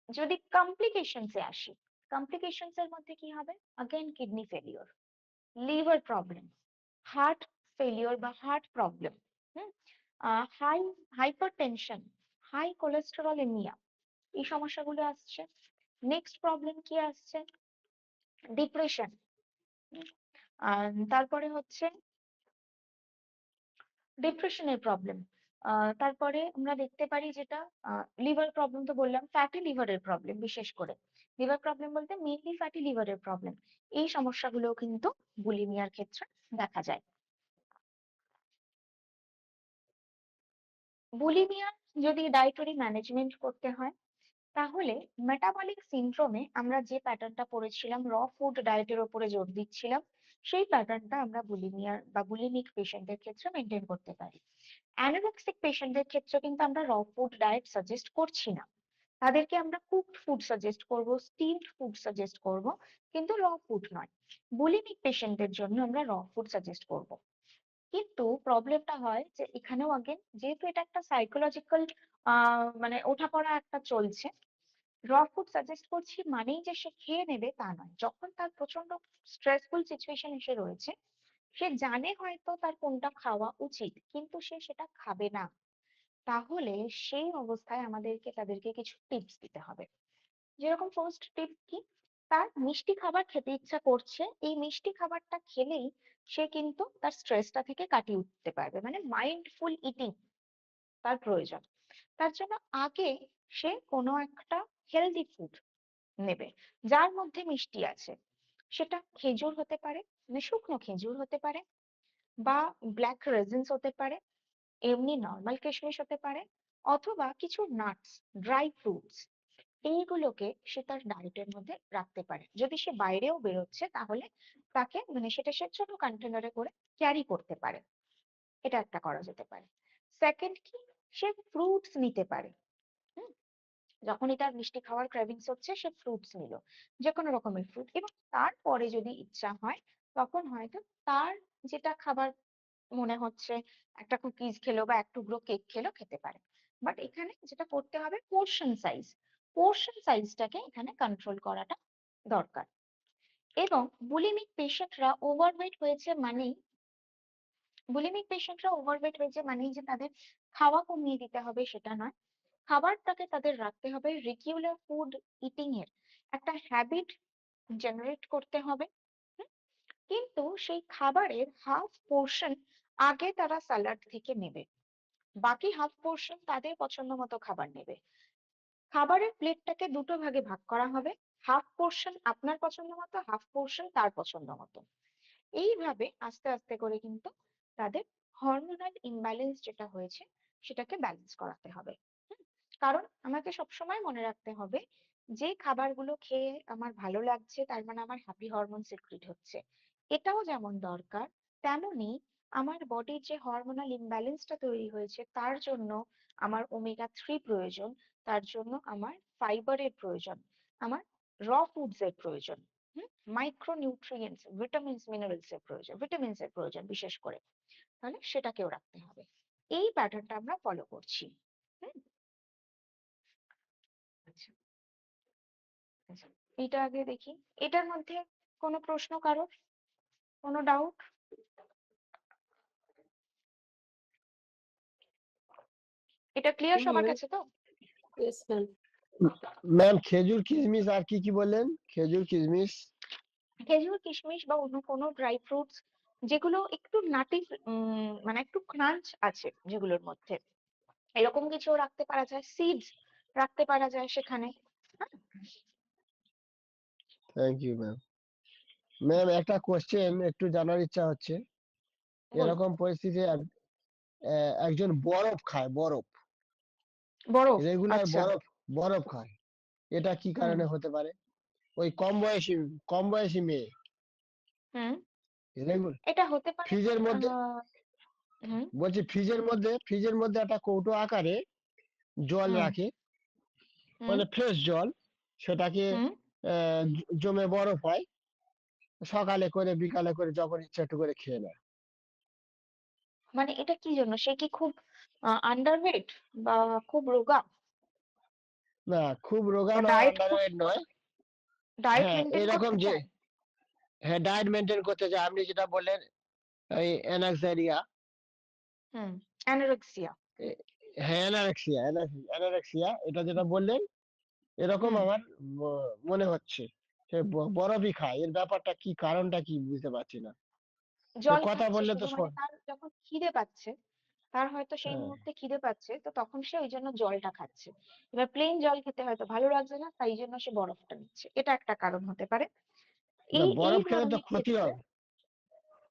E: যদি কমপ্লিকেশনসে আসি, কমপ্লিকেশনস এর মধ্যে কি হবে? Again kidney failure, liver problem, heart failure বা heart problem, high hypertension, high cholesterolemia, এই সমস্যাগুলো আসছে। নেক্সট প্রবলেম কি আসছে? ডিপ্রেশন। তারপরে হচ্ছে ডিপ্রেশনের প্রবলেম। তারপরে আমরা দেখতে পারি যেটা লিভার প্রবলেম তো বললাম, ফ্যাটি লিভারের প্রবলেম, বিশেষ করে লিভার প্রবলেম বলতে মেইনলি ফ্যাটি লিভারের প্রবলেম। এই সমস্যাগুলো কিন্তু বুলিমিয়ার ক্ষেত্রে দেখা যায়। বুলিমিয়া যদি ডায়েটারি ম্যানেজমেন্ট করতে হয়, তাহলে মেটাবলিক সিনড্রোমে আমরা যে প্যাটার্নটা পড়েছিলাম, র ফুড ডায়েটের উপরে জোর দিচ্ছিলাম, সেই প্যাটার্নটা আমরা বুলিমিয়ার বা বুলিমিক পেশেন্টের ক্ষেত্রে মেনটেন করতে পারি। অ্যানোরেক্সিক পেশেন্টদের ক্ষেত্রে কিন্তু আমরা র ফুড ডায়েট সাজেস্ট করছি না, তাদেরকে আমরা কুকড ফুড সাজেস্ট করব, স্টিমড ফুড সাজেস্ট করব, কিন্তু র ফুড নয়। বুলিমিক পেশেন্টদের জন্য আমরা র ফুড সাজেস্ট করব। কিন্তু প্রবলেমটা হয় যে এখানেও আগে, যেহেতু এটা একটা সাইকোলজিক্যাল মানে ওঠাপড়া একটা চলছে, র ফুড সাজেস্ট করছি মানেই যে সে খেয়ে নেবে তা নয়। যখন তার প্রচন্ড স্ট্রেসফুল সিচুয়েশন এসে রয়েছে, সে জানে হয়তো তার কোনটা খাওয়া উচিত কিন্তু সে সেটা খাবে না, তাহলে সেই অবস্থায় আমাদেরকে তাদেরকে কিছু টিপস দিতে হবে। যেরকম ফার্স্ট টিপ কি? তার মিষ্টি খাবার খেতে ইচ্ছা করছে, এই মিষ্টি খাবারটা খেলেই সে কিন্তু তার স্ট্রেসটা থেকে কাটিয়ে উঠতে পারবে, মানে মাইন্ডফুল ইটিং তার প্রয়োজন। তার জন্য আগে সে কোনো একটা হেলদি ফুড নেবে যার মধ্যে মিষ্টি আছে। সেটা খেজুর হতে পারে, মানে শুকনো খেজুর হতে পারে, বা ব্ল্যাক রেজিনস হতে পারে, এমনি নর্মাল কিশমিশ হতে পারে, অথবা কিছু নাটস, ড্রাই ফ্রুটস, এইগুলোকে সে তার ডায়েটের মধ্যে রাখতে পারে। যদি সে বাইরেও বেরোচ্ছে তাহলে তাকে মানে সেটা সে ছোট কন্টেনারে করে ক্যারি করতে পারে, এটা একটা করা যেতে পারে। সেকেন্ড কি? সে ফ্রুটস নিতে পারে। হুম, যখনই তার মিষ্টি খাওয়ার ক্রেভিংস হচ্ছে সে ফ্রুটস নিল, যে কোনো রকমের ফ্রুট, এবং তারপরে যদি ইচ্ছা হয় তখন হয়তো তার যেটা খাবার মনে হচ্ছে, একটা কুকিজ খেলো বা এক টুকরো কেক খেলো, খেতে পারে। বাট এখানে যেটা করতে হবে, পোর্শন সাইজটাকে এখানে কন্ট্রোল করাটা দরকার। এবং বুলিমিক পেশেন্টরা ওভারওয়েট হয়েছে মানেই যে তাদের খাওয়া কমিয়ে দিতে হবে সেটা নয়, খাবারটাকে তাদের রাখতে হবে, রেগুলার ফুড ইটিং এর একটা হ্যাবিট জেনারেট করতে হবে। হুম, কিন্তু সেই খাবারের হাফ পোর্শন আগে তারা স্যালাড থেকে নেবে, বাকি হাফ পোর্শন তাদের পছন্দ মতো খাবার নেবে। খাবারের প্লেটটাকে দুটো ভাগে ভাগ করা হবে, হাফ পোর্শন আপনার পছন্দ মতো, হাফ পোর্শন তার পছন্দ মতো। এইভাবে আস্তে আস্তে করে কিন্তু তাদের হরমোনাল ইমব্যালেন্স যেটা হয়েছে সেটাকে ব্যালেন্স করাতে হবে। হুম, কারণ আমাকে সবসময় মনে রাখতে হবে, যে খাবারগুলো খেয়ে আমার ভালো লাগছে তার মানে আমার হ্যাপি হরমোন সিক্রিট হচ্ছে, এটাও যেমন দরকার, তেমনি আমার বডির যে হরমোনাল ইমব্যালেন্সটা তৈরি হয়েছে তার জন্য আমার ওমেগা 3 প্রয়োজন, তার জন্য আমার ফাইবারের প্রয়োজন, আমার র ফুডস এর প্রয়োজন, মাইক্রো নিউট্রিয়েন্টস, ভিটামিনস এর প্রয়োজন বিশেষ করে, তাহলে সেটাকেও রাখতে হবে। এই প্যাটার্নটা আমরা ফলো করছি। হুম, আচ্ছা আচ্ছা, এটা আগে দেখি। এটার মধ্যে কোনো প্রশ্ন কারোর, কোনো ডাউট? এটা ক্লিয়ার সবার কাছে তো?
C: Yes, ma'am.
D: ম্যাম খেজুর কিশমিশ আর কি কি বললেন? খেজুর কিশমিশ।
E: খেজুর কিশমিশ বা অন্য কোনো ড্রাই ফ্রুটস যেগুলো একটু নাটি, মানে একটু ক্রাঞ্চ আছে যেগুলোর মধ্যে, এরকম কিছু রাখতে পারা যায়, সিডস রাখতে পারা যায় সেখানে। হ্যাঁ,
D: থ্যাংক ইউ ম্যাম। ম্যাম একটা কোশ্চেন একটু জানার ইচ্ছা হচ্ছে।
E: বলুন।
D: এরকম পরিস্থিতি একজন বরফ খায়, বরফ
E: বরফ,
D: রেগুলার
E: আচ্ছা।
D: বরফ বরফ খায়, এটা কি
E: হুম
D: কারণে হতে পারে? ওই কম বয়সী মেয়ে
E: হুম
D: রেগুলার
E: এটা হতে পারে।
D: ফ্রিজের মধ্যে,
E: হুম
D: বলছি ফ্রিজের মধ্যে একটা কৌটো আকারে জল
E: হুম
D: রাখে,
E: হুম
D: মানে ফ্রেশ জল, সেটাকে
E: হুম
D: জমে বরফ হয়, সকালে করে বিকালে করে যখন ইচ্ছা একটু করে খেয়ে নেয়।
E: মানে এটা কি জন্য? সে কি খুব আন্ডারওয়েট বা খুব রোগা,
D: না, খুব রোগা
E: বা
D: নয়, আন্ডারওয়েট নয়।
E: ডায়েট
D: হ্যাঁ,
E: মেনটেন
D: এরকম
E: করতে
D: যে,
E: চায়?
D: হ্যাঁ ডায়েট মেনটেন করতে চায়, আপনি যেটা বললেন এই অ্যানাক্সারিয়া,
E: হুম, অ্যানোরেক্সিয়া।
D: হ্যাঁ অ্যানারেক্সিয়া, এটা যেটা বললেন, এরকম
E: হুম
D: আমার মনে হচ্ছে সে বরফই খায়। এর ব্যাপারটা কি, কারণটা কি বুঝতে পারছি না।
E: জল
D: কথা
E: খাচ্ছে
D: বললে তো
E: শুধু, মানে তার যখন খিদে পাচ্ছে, তার হয়তো সেই
D: হ্যাঁ,
E: মুহূর্তে খিদে পাচ্ছে, তো তখন সে ওই জন্য জলটা খাচ্ছে। এবার প্লেন জল খেতে হয়তো ভালো লাগছে না, তাই জন্য সে বরফটা নিচ্ছে, এটা একটা কারণ হতে পারে।
D: না
E: এই
D: বরফ খেলে তো
E: ধরনের
D: ক্ষতি
E: ক্ষেত্রে
D: হবে।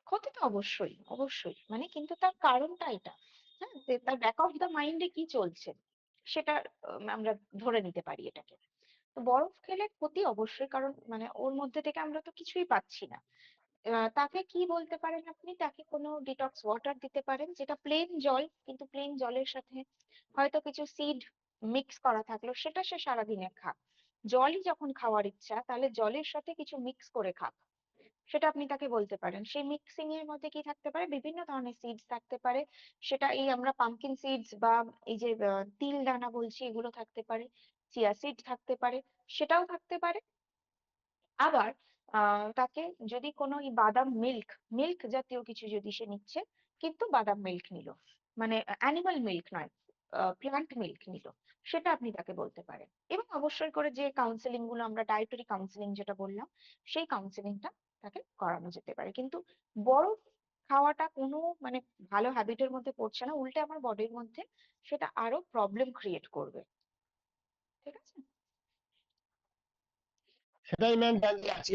E: ক্ষতি তো অবশ্যই অবশ্যই, মানে কিন্তু তার কারণটা এটা। হ্যাঁ, যে তার ব্যাক অফ দ্য মাইন্ডে কি চলছে সেটা আমরা ধরে নিতে পারি এটাকে। তো বরফ খেলে ক্ষতি অবশ্যই, কারণ মানে ওর মধ্যে থেকে আমরা তো কিছুই পাচ্ছি না। তাকে কি বলতে পারেন আপনি, তাকে কোনো ডিটক্স ওয়াটার দিতে পারেন, যেটা প্লেন জল, কিন্তু প্লেন জলের সাথে হয়তো কিছু সিড মিক্স করা থাকলো, সেটা সে সারাদিনে খাক। জলই যখন খাওয়ার ইচ্ছা, তাহলে জলের সাথে কিছু মিক্স করে খাক, সেটা আপনি তাকে বলতে পারেন। সেই মিক্সিং এর মধ্যে কি থাকতে পারে, বিভিন্ন ধরনের সিডস থাকতে পারে। সেটা এই আমরা পামকিন সিডস বা এই যে তিল দানা বলছি, এগুলো থাকতে পারে, চিয়া সিড থাকতে পারে, সেটাও থাকতে পারে। আবার তাকে যদি কোনো এই বাদাম মিল্ক, মিল্ক জাতীয় কিছু যদি সে নিচ্ছে, কিন্তু বাদাম মিল্ক নিল, মানে অ্যানিমাল মিল্ক নয়, প্লান্ট মিল্ক নিল, সেটা আপনি তাকে বলতে পারেন। এবং অবশ্যই করে যে কাউন্সেলিং গুলো আমরা ডায়েটারি কাউন্সেলিং যেটা বললাম, সেই কাউন্সেলিংটা তাকে করানো যেতে পারে। কিন্তু বরফ খাওয়াটা কোনো মানে ভালো হ্যাবিটের মধ্যে পড়ছে না, উল্টে আমার বডির মধ্যে সেটা আরো প্রবলেম ক্রিয়েট করবে। ঠিক আছে?
D: সেটাই ম্যাম জানতে চাচ্ছি,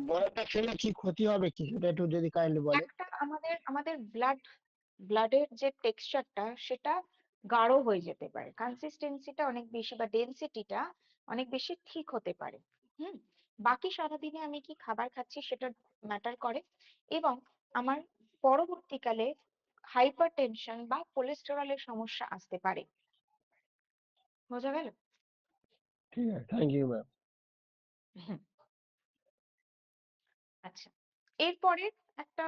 D: বরফটা খেলে কি ক্ষতি হবে কি, সেটা একটু যদি কাইন্ডলি বলে।
E: একটা আমাদের আমাদের ব্লাডের যে টেক্সচারটা, সেটা গাঢ় হয়ে যেতে পারে, কনসিস্টেন্সিটা অনেক বেশি বা ডেনসিটিটা অনেক বেশি ঠিক হতে পারে। হুম, বাকি সারাদিনে আমি কি খাবার খাচ্ছি সেটা ম্যাটার করে। এবং আমার পরবর্তীকালে হাইপার টেনশন বা কোলেস্টেরলের সমস্যা আসতে পারে। বোঝা গেল?
D: ঠিক আছে, থ্যাংক ইউ ম্যাম।
E: হুম, আচ্ছা। এরপরে একটা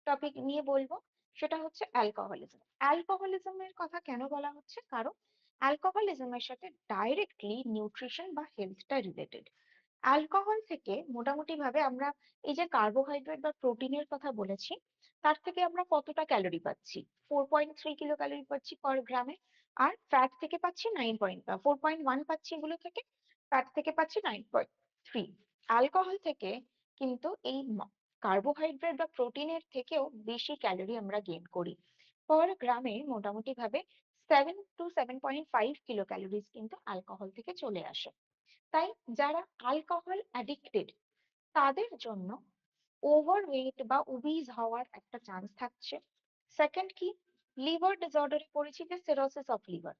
E: টপিক নিয়ে বলবো, সেটা হচ্ছে অ্যালকোহলিজম। অ্যালকোহলিজমের কথা কেন বলা হচ্ছে, কারণ অ্যালকোহলিজমের সাথে ডাইরেক্টলি নিউট্রিশন বা হেলথটা রিলেটেড। অ্যালকোহল থেকে মোটামুটি ভাবে আমরা এই যে কার্বোহাইড্রেট বা প্রোটিনের কথা বলেছি, তার থেকে আমরা কতটা ক্যালোরি পাচ্ছি? 4.3 কিলো ক্যালোরি পাচ্ছি পার গ্রামে। আর ফ্যাট থেকে পাচ্ছি 4.1 পাচ্ছি এগুলো থেকে, ফ্যাট থেকে পাচ্ছি 9.3। অ্যালকোহল থেকে কিন্তু এই কার্বোহাইড্রেট বা প্রোটিনের থেকেও বেশি ক্যালোরি আমরা গেইন করি। পার গ্রামে মোটামুটি ভাবে 7 to 7.5 কিলো ক্যালোরিজ কিন্তু অ্যালকোহল থেকে চলে আসে। তাই যারা অ্যালকোহল অ্যাডিক্টেড, তাদের জন্য ওভারওয়েট বা ওবিজ হওয়ার একটা চান্স থাকছে। সেকেন্ড কি, লিভার ডিসঅর্ডারে পড়েছি, যে সিরোসিস অফ লিভার।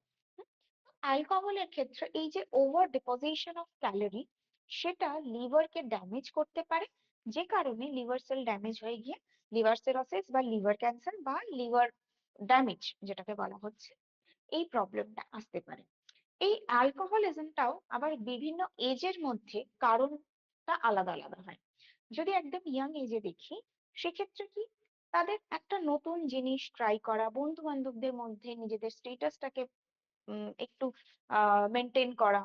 E: অ্যালকোহলের ক্ষেত্রে এই যে ওভার ডিপোজিশন অফ ক্যালোরি, সেটা লিভারকে ড্যামেজ করতে পারে, যে কারণে লিভার সেল ড্যামেজ হয়ে গিয়ে লিভার সিরোসিস বা লিভার ক্যান্সার বা লিভার ড্যামেজ যেটাকে বলা হচ্ছে, এই প্রবলেমটা আসতে পারে। এই অ্যালকোহলিজমটাও আবার বিভিন্ন এজের মধ্যে কারণটা আলাদা আলাদা হয়। যদি একদম ইয়াং এজে দেখি, সেক্ষেত্রে কি, তাদের একটা নতুন জিনিস ট্রাই করা, বন্ধু বান্ধবদের মধ্যে নিজেদের স্টেটাসটাকে একটু মেনটেন করা,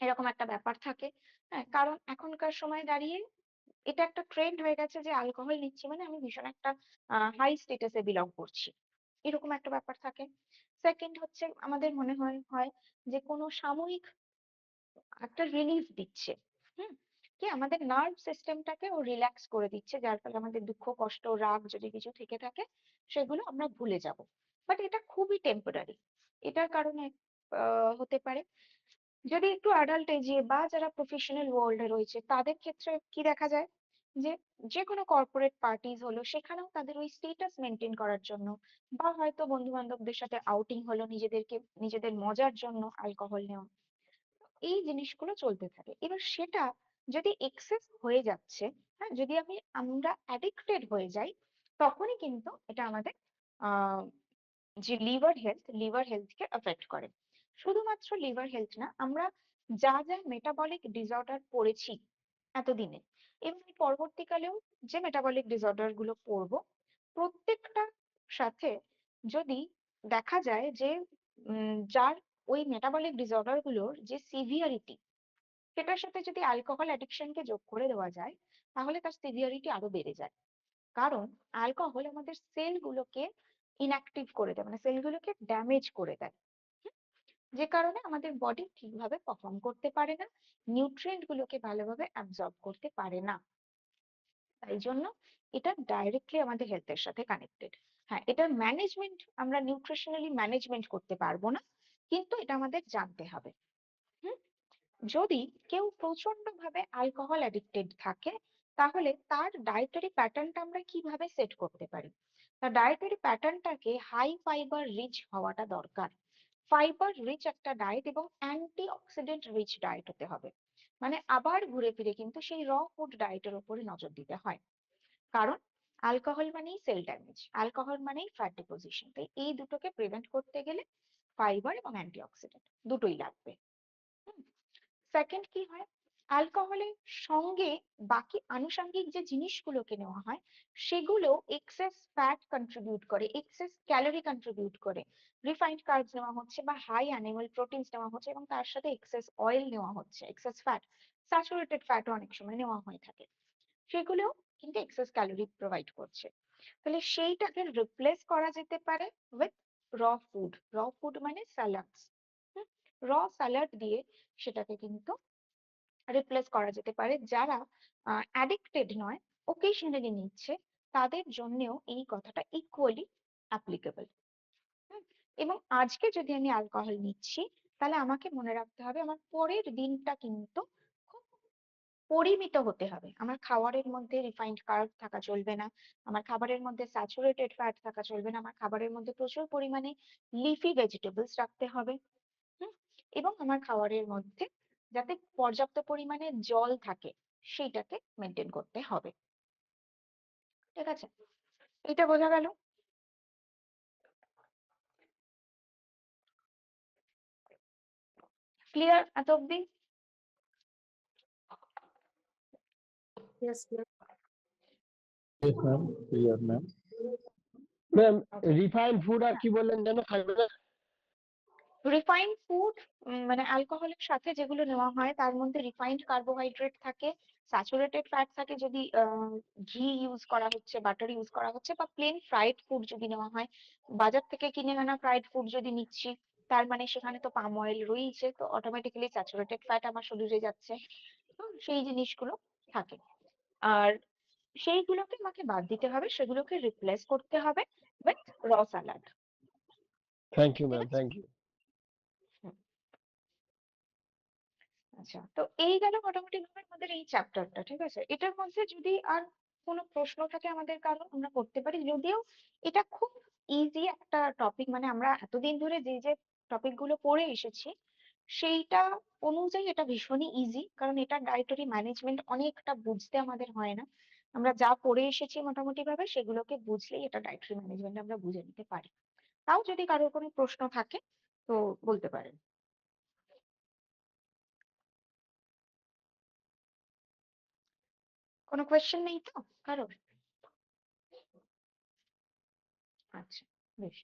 E: এরকম একটা ব্যাপার থাকে। হ্যাঁ, কারণ এখনকার সময় দাঁড়িয়ে এটা একটা ট্রেন্ড হয়ে গেছে যে অ্যালকোহল নিচ্ছি মানে আমি ভীষণ একটা হাই স্টেটাসে বিলং করছি, এরকম একটা ব্যাপার থাকে। সেকেন্ড হচ্ছে আমাদের মনে হয় হয় যে কোনো সাময়িক একটা রিলিফ দিচ্ছে। হুম, কি আমাদের নার্ভ সিস্টেমটাকে ও রিল্যাক্স করে দিচ্ছে, যার ফলে আমাদের দুঃখ কষ্ট রাগ যদি কিছু থেকে থাকে সেগুলো আমরা ভুলে যাব। বাট এটা খুবই টেম্পোরারি, এটার কারণে হতে পারে। যদি একটু অ্যাডাল্ট এজে বা যারা প্রফেশনাল ওয়ার্ল্ডে রয়েছে তাদের ক্ষেত্রে কি দেখা যায়, যে যে কোনো কর্পোরেট পার্টিজ হলো সেখানেও তাদের ওই স্টেটাস মেনটেন করার জন্য, বা হয়তো বন্ধু বান্ধবদের সাথে আউটিং হলো নিজেদের মজার জন্য অ্যালকোহল নেওয়া, এই জিনিসগুলো চলতে থাকে। এবার সেটা যদি এক্সেস হয়ে যাচ্ছে, হ্যাঁ, যদি আমরা অ্যাডিক্টেড হয়ে যাই, তখনই কিন্তু এটা আমাদের আহ যে লিভার হেলথকে এফেক্ট করে। শুধুমাত্র লিভার হেলথ না, আমরা যা যা মেটাবলিক ডিসঅর্ডার পড়েছি এতদিনে এবং পরবর্তীকালেও যে মেটাবলিক ডিসঅর্ডার গুলো পড়বো, প্রত্যেকটার সাথে যদি দেখা যায় যে যার ওই মেটাবলিক ডিসঅর্ডার গুলোর যে সিভিয়ারিটি, সেটার সাথে যদি অ্যালকোহল অ্যাডিকশনকে যোগ করে দেওয়া যায়, তাহলে তার সিভিয়ারিটি আরো বেড়ে যায়। কারণ অ্যালকোহল আমাদের সেলগুলোকে ইনঅ্যাক্টিভ করে দেয়, মানে সেলগুলোকে ড্যামেজ করে দেয়। হুম? যে কারণে আমাদের বডি ঠিকভাবে পারফর্ম করতে পারে না, নিউট্রিয়েন্ট গুলোকে ভালোভাবে অ্যাবজর্ব করতে পারে না। তাই জন্য এটা ডাইরেক্টলি আমাদের হেলথের সাথে কানেক্টেড। হ্যাঁ, এটার ম্যানেজমেন্ট আমরা নিউট্রিশনালি ম্যানেজমেন্ট করতে পারবো না, কিন্তু এটা আমাদের জানতে হবে। হুম, যদি কেউ প্রচন্ড ভাবে অ্যালকোহল অ্যাডিক্টেড থাকে, তাহলে তার ডায়েটারি প্যাটার্নটা আমরা কিভাবে সেট করতে পারি? তার ডায়েটারি প্যাটার্নটাকে হাই ফাইবার রিচ হওয়াটা দরকার। ফাইবার রিচ একটা ডায়েট এবং অ্যান্টি অক্সিডেন্ট রিচ ডায়েট হতে হবে। মানে আবার ঘুরে ফিরে কিন্তু সেই র ফুড ডায়েটের উপরে নজর দিতে হয়। কারণ অ্যালকোহল মানেই সেল ড্যামেজ, অ্যালকোহল মানেই ফ্যাট ডিপোজিশন, তাই এই দুটোকে প্রিভেন্ট করতে গেলে ফাইবার এবং অ্যান্টি অক্সিডেন্ট দুটোই লাগবে। সেকেন্ড কি হয়, অ্যালকোহলের সঙ্গে বাকি আনুষঙ্গিক যে জিনিসগুলোকে নেওয়া হয় সেগুলো এক্সেস ফ্যাট কন্ট্রিবিউট করে, এক্সেস ক্যালোরি কন্ট্রিবিউট করে। রিফাইন্ড কার্বস নেওয়া হচ্ছে বা হাই অ্যানিমাল প্রোটিনস নেওয়া হচ্ছে এবং তার সাথে এক্সেস অয়েল নেওয়া হচ্ছে, এক্সেস ফ্যাট, স্যাচুরেটেড ফ্যাটও অনেক সময় নেওয়া হয়ে থাকে, সেগুলো কিন্তু এক্সেস ক্যালোরি প্রোভাইড করছে। তাহলে সেইটাকে রিপ্লেস করা যেতে পারে উইথ র ফুড মানে স্যালাডস। র স্যালাড দিয়ে সেটাকে কিন্তু রিপ্লেস করা যেতে পারে। যারা অ্যাডিক্টেড নয়, ওকেশনালি নিচ্ছে, তাদের জন্যেও এই কথাটা ইকুয়ালি অ্যাপ্লিকেবল। এবং আজকে যদি আমি অ্যালকোহল নিচ্ছি, তাহলে আমাকে মনে রাখতে হবে আমার পরের দিনটা কিন্তু খুব পরিমিত হতে হবে। আমার খাবারের মধ্যে রিফাইন্ড কার্ব থাকা চলবে না, আমার খাবারের মধ্যে স্যাচুরেটেড ফ্যাট থাকা চলবে না, আমার খাবারের মধ্যে প্রচুর পরিমাণে লিফি ভেজিটেবলস রাখতে হবে। হুম, এবং আমার খাবারের মধ্যে যাতে পর্যাপ্ত পরিমাণে জল থাকে সেইটাকে মেনটেন করতে হবে। ঠিক আছে, এটা বোঝা গেল? ক্লিয়ার এত অব্দি?
A: Yes, yes.
F: Yes, ma'am. Clear, ma'am.
D: Ma'am,
E: Okay.
D: Refined food আর কি বললেন যেন খাইবে না?
E: রিফাইন্ড ফুড মানে অ্যালকোহলের সাথে যেগুলো নেওয়া হয় তার মধ্যে রিফাইন্ড কার্বোহাইড্রেট থাকে, স্যাচুরেটেড ফ্যাট থাকে যদি ঘি ইউজ করা হচ্ছে, বাটার ইউজ করা হচ্ছে, বা প্লেন ফ্রাইড ফুড যদি নেওয়া হয়, বাজার থেকে কিনে আনা ফ্রাইড ফুড যদি নিচ্ছি, তার মানে সেখানে তো পাম অয়েল রয়েছে, তো অটোমেটিক্যালি স্যাচুরেটেড ফ্যাট আমার শরীরে যাচ্ছে। সেই জিনিসগুলো থাকে। আর সেইগুলোকে আমাকে বাদ দিতে হবে, সেগুলোকে রিপ্লেস করতে হবে with raw salad.
D: Thank you
E: ঠিক
D: ম্যাম,
E: আছে।
D: Thank you.
E: হুম, আচ্ছা, তো এই গেল মোটামুটি ভাবে আমাদের এই চ্যাপ্টারটা। ঠিক আছে, এটার মধ্যে যদি আর কোনো প্রশ্ন থাকে আমাদের কারো, আমরা করতে পারি। যদিও এটা খুব ইজি একটা টপিক, মানে আমরা এতদিন ধরে যে যে টপিক গুলো পড়ে এসেছি সেইটা অনুযায়ী এটা ভীষণই ইজি, কারণ এটা ডায়েটারি ম্যানেজমেন্ট অনেকটা বুঝতে আমাদের হয় না। আমরা যা পড়ে এসেছি মোটামুটি ভাবে সেগুলোকে বুঝলেই এটা ডায়েটারি ম্যানেজমেন্ট আমরা বুঝে নিতে পারি। তাও যদি কারোর কোনো প্রশ্ন থাকে তো বলতে পারেন। কোনো কোয়েশ্চেন নেই তো কারোর? আচ্ছা, বেশ।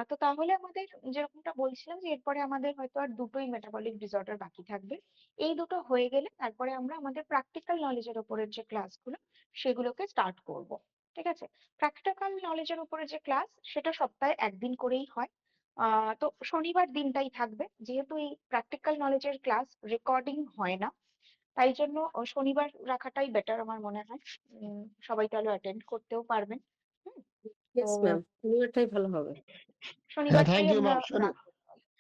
E: তো তাহলে আমাদের যেরকমটা বলছিলাম যে এরপরে আমাদের হয়তো আর দুটোই মেটাবলিক ডিসঅর্ডার বাকি থাকবে। এই দুটো হয়ে গেলে তারপরে আমরা আমাদের প্র্যাকটিক্যাল নলেজের উপরের যে ক্লাসগুলো সেগুলোকে স্টার্ট করব। ঠিক আছে, প্র্যাকটিক্যাল নলেজের উপরে যে ক্লাস সেটা সপ্তাহে একদিন করেই হয়। তো শনিবার দিনটাই থাকবে, যেহেতু এই প্র্যাকটিক্যাল নলেজের ক্লাস রেকর্ডিং হয় না, তাই জন্য শনিবার রাখাটাই বেটার আমার মনে হয়। সবাই তাহলে অ্যাটেন্ড করতেও পারবেন। হুম,
C: ইয়েস
E: তো
C: ম্যাম, শনিবারটাই ভালো হবে।
D: হ্যাঁ,
E: শনিবারটাই
D: থ্যাংক ইউ
E: আমরা
D: ম্যাম।
E: রাখবো।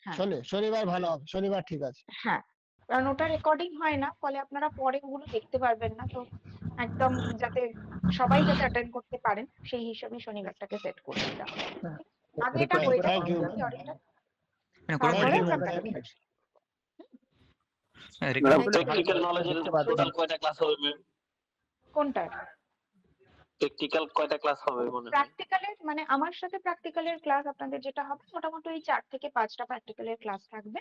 E: হ্যাঁ
D: শনিবার ভালো হবে, শনিবার ঠিক আছে।
E: হ্যাঁ, কারণ ওটা রেকর্ডিং হয় না, ফলে আপনারা পরে ওগুলো দেখতে পারবেন না। তো একদম যাতে সবাই যাতে অ্যাটেন্ড করতে পারেন সেই হিসাবে শনিবারটাকে সেট করছি তাহলে। ঠিক আছে? আগে এটা
F: রিকোয়েস্ট
E: হয়ে
F: করে
E: যাক
D: থ্যাংক ইউ ম্যাম।
E: থিওরিটা,
G: মানে কোনো
D: থ্যাংক
E: তারপরে
D: ইউ
E: আমরা
D: ma'am, thank
E: practical.
D: You.
G: Request
F: তাহলে
H: প্র্যাকটিক্যাল নলেজের
F: দেখতে পাচ্ছি
H: টোটাল কয়টা ক্লাস হবে ম্যাম?
E: কোনটার?
H: প্র্যাকটিক্যাল কয়টা ক্লাস হবে মনে হয়?
E: প্র্যাকটিক্যালের মানে আমার সাথে প্র্যাকটিক্যালের ক্লাস আপনাদের যেটা হবে মোটামুটি ওই 4 থেকে 5টা প্র্যাকটিক্যালের ক্লাস থাকবে।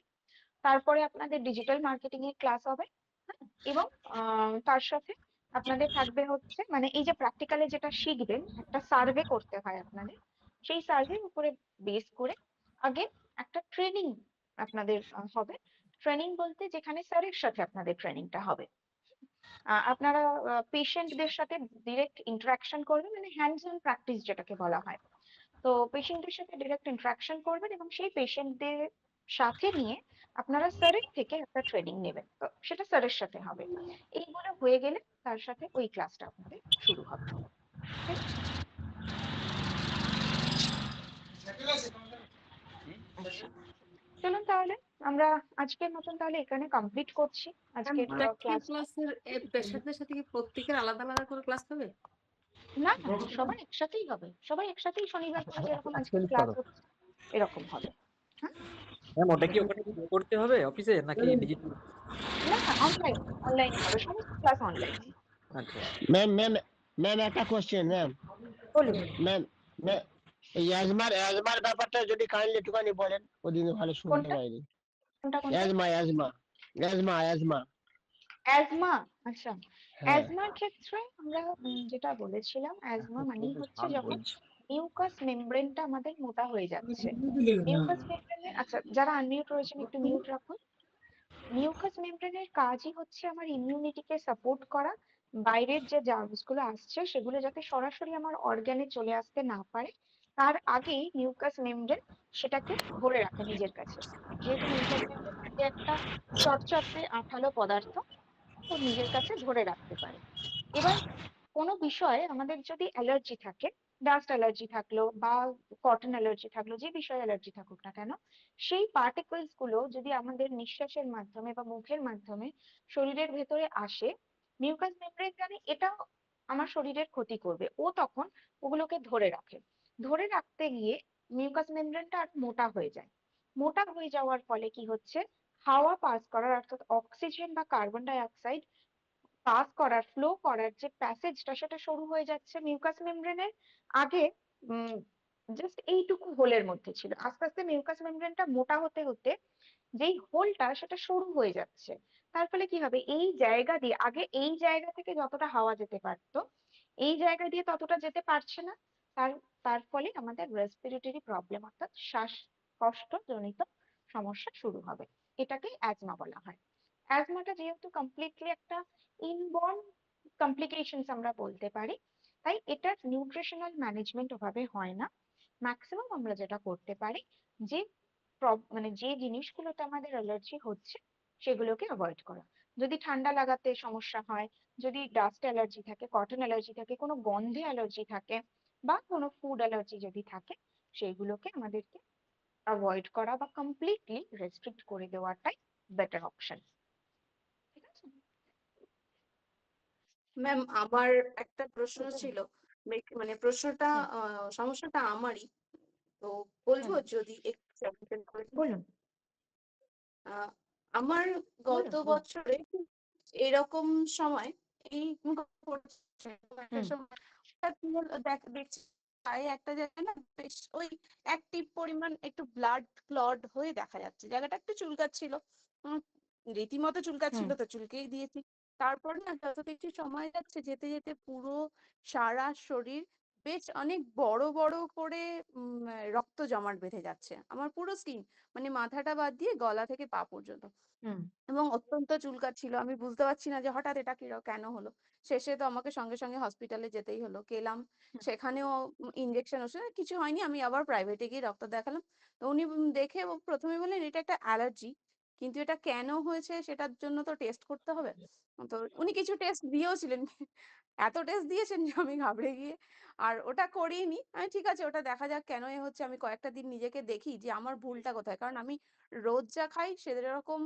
E: তারপরে আপনাদের ডিজিটাল মার্কেটিং এর ক্লাস হবে। হ্যাঁ, এবং তার সাথে আপনাদের থাকবে হচ্ছে মানে এই যে প্র্যাকটিক্যালে যেটা শিখবেন একটা সার্ভে করতে হয় আপনাদের, সেই সার্ভের উপরে বেস করে আগে একটা ট্রেনিং আপনাদের হবে। ট্রেনিং বলতে যেখানে স্যারের সাথে আপনাদের ট্রেনিংটা হবে। আপনারা পেশেন্টদের সাথে ডিরেক্ট ইন্টারাকশন করবেন, মানে হ্যান্ডস অন প্র্যাকটিস যেটাকে বলা হয়। তো পেশেন্টের সাথে ডিরেক্ট ইন্টারাকশন করবেন এবং সেই পেশেন্টদের সাথে নিয়ে আপনারা স্যারের থেকে একটা ট্রেনিং নেবেন, তো সেটা স্যারের সাথে হবে। এইগুলো হয়ে গেলে তার সাথে ওই ক্লাসটা আপনাদের শুরু হবে। ঠিক আছে? আচ্ছা, চলুন তাহলে আমরা আজকের মতন তাহলে এখানে কমপ্লিট করছি আজকের
C: প্র্যাকটিক্যাল
E: ক্লাস।
C: ক্লাসের পেশাদের সাথে কি প্রত্যেকের আলাদা আলাদা করে ক্লাস হবে?
E: না না, সবার একসাথেই হবে, সবাই একসাথেই শনিবার করে যেরকম আজকে
F: আজকে
E: ক্লাস
F: করো।
E: হচ্ছে এরকম হবে। হ্যাঁ,
I: ম্যাম ওটা কি ওখানে করতে হবে অফিসে নাকি ডিজিটাল?
E: না না, অনলাইন অনলাইনে হবে, সমস্ত ক্লাস অনলাইনে।
I: আচ্ছা
D: ম্যাম একটা কোশ্চেন ম্যাম।
E: বলুন।
D: ম্যাম এই অ্যাজমার ব্যাপারটা যদি কাইন্ডলি একটুখানি বলেন, ওদিন ভালো শুনতে
E: কোনটা
D: পাইনি।
E: কোনটা কোনটা?
D: অ্যাজমা।
E: অ্যাজমা। আচ্ছা,
D: হ্যাঁ,
E: অ্যাজমার ক্ষেত্রে আমরা যেটা বলেছিলাম, অ্যাজমা মানেই হচ্ছে যখন মিউকাস মেমব্রেনটা আমাদের মোটা হয়ে যাচ্ছে। মিউকাস মেমব্রেনে, আচ্ছা যারা আনমিউট রয়েছেন একটু মিউট রাখুন। মিউকাস মেমব্রেনের কাজই হচ্ছে আমার ইমিউনিটিকে সাপোর্ট করা, বাইরের যে জার্মস গুলো আসছে সেগুলো যাতে সরাসরি আমার অর্গানে চলে আসতে না পারে, তার আগেই মিউকাস মেমব্রেন সেটাকে ধরে রাখে নিজের কাছে। যেহেতু মিউকাস মেমব্রেন একটা চটচটে আঠালো পদার্থ, ও নিজের কাছে ধরে রাখতে পারে। এবার কোনো বিষয়ে আমাদের যদি অ্যালার্জি থাকে, ডাস্ট অ্যালার্জি থাকলো বা কটন অ্যালার্জি থাকলো, যে বিষয়ে অ্যালার্জি থাকুক না কেন, সেই পার্টিকলস গুলো যদি আমাদের নিঃশ্বাসের মাধ্যমে বা মুখের মাধ্যমে শরীরের ভেতরে আসে, মিউকাস মেমব্রেন জানে এটা আমার শরীরের ক্ষতি করবে, ও তখন ওগুলোকে ধরে রাখে। ধরে রাখতে গিয়ে মিউকাস মেমব্রেনটা আর মোটা হয়ে যায়। মোটা হয়ে যাওয়ার ফলে কি হচ্ছে, হাওয়া পাস করার অর্থাৎ অক্সিজেন বা কার্বন ডাই অক্সাইড পাস করার ফ্লো করার যে প্যাসেজটা সেটা শুরু হয়ে যাচ্ছে মিউকাস মেমব্রেনের আগে জাস্ট এইটুকু হোলের মধ্যে ছিল। আস্তে আস্তে মিউকাস মেমব্রেনটা মোটা হতে হতে যেই হোলটা সেটা সরু হয়ে যাচ্ছে। তার ফলে কি হবে, এই জায়গা দিয়ে আগে এই জায়গা থেকে যতটা হাওয়া যেতে পারতো এই জায়গা দিয়ে ততটা যেতে পারছে না। তার তার ফলে আমাদের রেসপিরেটরি প্রবলেম অর্থাৎ শ্বাসকষ্ট জনিত সমস্যা শুরু হবে। এটাকে অ্যাজমা বলা হয়। অ্যাজমাটা যেহেতু কমপ্লিটলি একটা ইনবর্ন কমপ্লিকেশনস আমরা বলতে পারি, তাই এটার নিউট্রিশনাল ম্যানেজমেন্ট ওভাবে হয় না। ম্যাক্সিমাম আমরা যেটা করতে পারি, যে মানে যে জিনিসগুলোতে আমাদের অ্যালার্জি হচ্ছে সেগুলোকে অ্যাভয়েড করা। যদি ঠান্ডা লাগাতে সমস্যা হয়, যদি ডাস্ট অ্যালার্জি থাকে, কটন অ্যালার্জি থাকে, কোনো গন্ধে অ্যালার্জি থাকে বা কোনো ফুড অ্যালার্জি যদি থাকে, সেইগুলোকে আমাদেরকে অ্যাভয়েড করা বা কমপ্লিটলি রেস্ট্রিক্ট করে দেওয়াটাই বেটার অপশন। ঠিক আছে?
C: ম্যাম আমার একটা প্রশ্ন ছিল, মানে প্রশ্নটা সমস্যাটা আমারই, তো বলবো যদি একটু explain করে দিন?
E: বলুন
C: আমার গত
E: বলুন।
C: বছরে এরকম সময় এই একটা
E: হুম
C: সময় হঠাৎ দেখছি পায়ে একটা জায়গায় না বেশ ওই অ্যাক্টিভ পরিমাণ একটু ব্লাড ক্লট হয়ে দেখা যাচ্ছে, জায়গাটা একটু চুলকাচ্ছিল। উম, রীতিমতো চুলকাচ্ছিল,
E: হুম
C: তো চুলকেই দিয়েছি। তারপর না যত দেখছি সময় যাচ্ছে, যেতে যেতে পুরো সারা শরীর বেশ অনেক বড় বড় করে রক্ত জমাট বেঁধে যাচ্ছে আমার পুরো স্কিন, মানে মাথাটা বাদ দিয়ে গলা থেকে পা পর্যন্ত,
E: হুম
C: এবং অত্যন্ত চুলকাচ্ছিল। আমি বুঝতে পারছি না যে হঠাৎ এটা কেন হলো। শেষে তো আমাকে সঙ্গে সঙ্গে হসপিটালে যেতেই হলো। গেলাম, সেখানেও ইঞ্জেকশন ওষুধ কিছু হয়নি, আমি আবার প্রাইভেটে গিয়ে ডক্টর দেখালাম। তো উনি দেখে প্রথমে বললেন এটা একটা অ্যালার্জি, কিন্তু এটা কেন হয়েছে সেটার জন্য তো টেস্ট করতে হবে। তো উনি কিছু টেস্ট দিয়েওছিলেন, এত টেস্ট দিয়েছেন যে আমি ঘাবড়ে গিয়ে আর ওটা করিনি। আমি ঠিক আছে ওটা দেখা যাক কেন এ হচ্ছে, আমি কয়েকটা দিন নিজেকে দেখি যে আমার ভুলটা কোথায়, কারণ আমি রোজ যা খাই সেরকম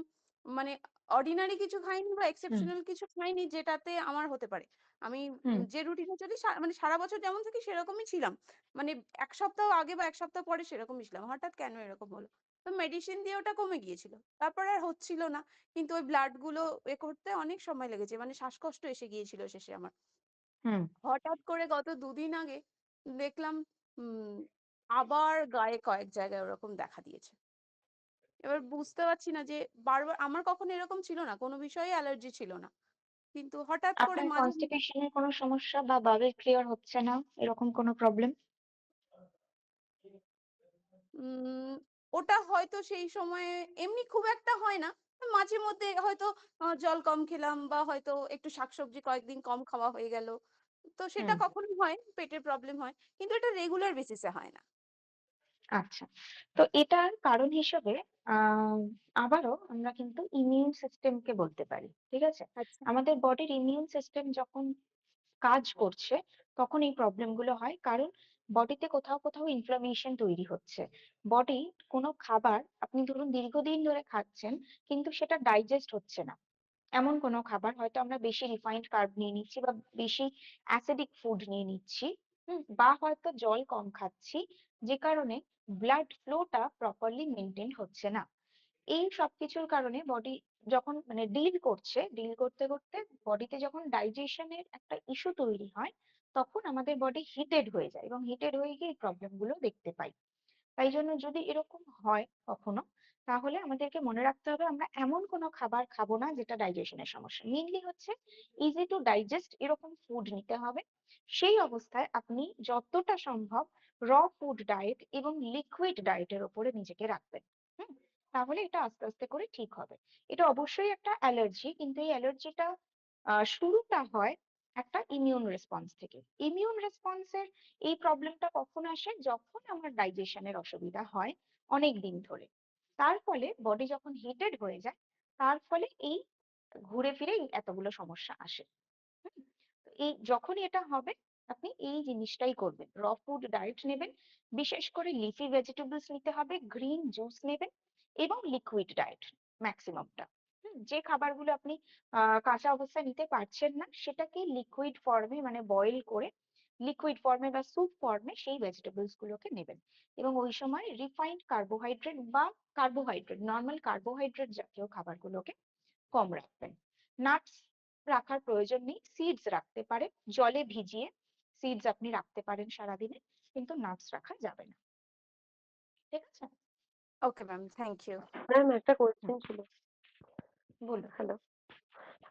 C: মানে অর্ডিনারি কিছু খাইনি বা
E: হুম
C: এক্সেপশনাল কিছু খাইনি যেটাতে আমার হতে পারে। আমি
E: হুম
C: যে রুটিনে চলি মানে সারা বছর যেমন থাকি সেরকমই ছিলাম, মানে 1 সপ্তাহ আগে বা 1 সপ্তাহ পরে সেরকমই ছিলাম। হঠাৎ কেন এরকম হলো? তো মেডিসিন দিয়ে ওটা কমে গিয়েছিল, তারপর আর হচ্ছিল না। কিন্তু ওই ব্লাড গুলো করতে অনেক সময় লেগেছে, মানে শ্বাসকষ্ট এসে গিয়েছিল শেষে আমার।
E: হুম
C: হঠাৎ করে গত 2 দিন আগে দেখলাম উম আবার গায়ে কয়েক জায়গায় ওরকম দেখা দিয়েছে। এবার বুঝতে পারছি না যে বারবার আমার কখনো এরকম ছিল না, কোনো বিষয়ে অ্যালার্জি ছিল না, কিন্তু হঠাৎ করে
E: আপনার
C: মাঝে
E: কনস্টিপেশনের কোনো সমস্যা বা বাবেল ক্লিয়ার হচ্ছে না এরকম কোনো প্রবলেম?
C: উম ওটা হয়তো সেই সময়ে এমনি খুব একটা হয় না, মাঝে মধ্যে হয়তো জল কম খেলাম বা হয়তো একটু শাকসবজি কয়েকদিন কম খাওয়া হয়ে গেল, তো সেটা
E: হুম
C: কখনো হয়, পেটের প্রবলেম হয়, কিন্তু এটা রেগুলার বেসিসে হয় না।
E: আচ্ছা, তো এটার কারণ হিসেবে আহ আবারও আমরা কিন্তু ইমিউন সিস্টেমকে বলতে পারি, ঠিক আছে?
C: আচ্ছা।
E: আমাদের বডির ইমিউন সিস্টেম যখন কাজ করছে তখন এই প্রবলেম গুলো হয়, কারণ বডিতে কোথাও কোথাও ইনফ্লামেশন তৈরি হচ্ছে। বডি কোনো খাবার আপনি ধরুন দীর্ঘদিন ধরে খাচ্ছেন কিন্তু সেটা ডাইজেস্ট হচ্ছে না, এমন কোনো খাবার হয়তো আমরা বেশি রিফাইন্ড কার্ব নিয়ে নিচ্ছি বা বেশি অ্যাসিডিক ফুড নিয়ে নিচ্ছি, বা হয়তো জল কম খাচ্ছি, যে কারণে ব্লাড ফ্লোটা প্রপারলি মেনটেন হচ্ছে না। এই সবকিছুর কারণে বডি যখন মানে ডিল করতে করতে বডিতে যখন ডাইজেশনের একটা ইস্যু তৈরি হয়, তখন আমাদের বডি হিটেড হয়ে যায় এবং হিটেড হয়ে গিয়ে এই প্রবলেম গুলো দেখতে পাই। তাই জন্য যদি এরকম হয় কখনো, তাহলে আমাদেরকে মনে রাখতে হবে আমরা এমন কোনো খাবার খাবো না যেটা ডাইজেশনের সমস্যা। মেইনলি হচ্ছে ইজি টু ডাইজেস্ট এরকম ফুড নিতে হবে। সেই অবস্থায় আপনি যতটা সম্ভব র ফুড ডায়েট এবং লিকুইড ডায়েটের উপরে নিজেকে রাখবেন। হুম, তাহলে এটা আস্তে আস্তে করে ঠিক হবে। এটা অবশ্যই একটা অ্যালার্জি, কিন্তু এই অ্যালার্জিটা শুরুটা হয় একটা ইমিউন রেসপন্স থেকে। ইমিউন রেসপন্সের এই প্রবলেমটা কখন আসে? যখন আমার ডাইজেশনের অসুবিধা হয় অনেক দিন ধরে, তার ফলে বডি যখন হিটেড হয়ে যায়, তার ফলে এই ঘুরে ফিরে এই এতগুলো সমস্যা আসে। হুম, তো এই যখনই এটা হবে আপনি এই জিনিসটাই করবেন, র ফুড ডায়েট নেবেন, বিশেষ করে লিফি ভেজিটেবলস নিতে হবে, গ্রিন জুস নেবেন এবং লিকুইড ডায়েট ম্যাক্সিমামটা। যে খাবারগুলো আপনি কাঁচা অবস্থায় নিতে পারছেন না সেটাকে লিকুইড ফর্মে মানে বয়েল করে লিকুইড ফর্মে বা স্যুপ ফর্মে সেই ভেজিটেবলস গুলোকে নেবেন। এবং ওই সময় রিফাইন্ড কার্বোহাইড্রেট বা নর্মাল কার্বোহাইড্রেট জাতীয় খাবারগুলোকে কম রাখবেন। নাটস রাখার প্রয়োজন নেই, সিডস রাখতে পারেন, জলে ভিজিয়ে সিডস আপনি রাখতে পারেন সারাদিনে, কিন্তু নাটস রাখা যাবে না, ঠিক আছে?
C: Okay ma'am, thank you.
G: Ma'am একটা
E: হুম,
G: কোয়েশ্চেন ছিল।
E: বলুন
G: হ্যালো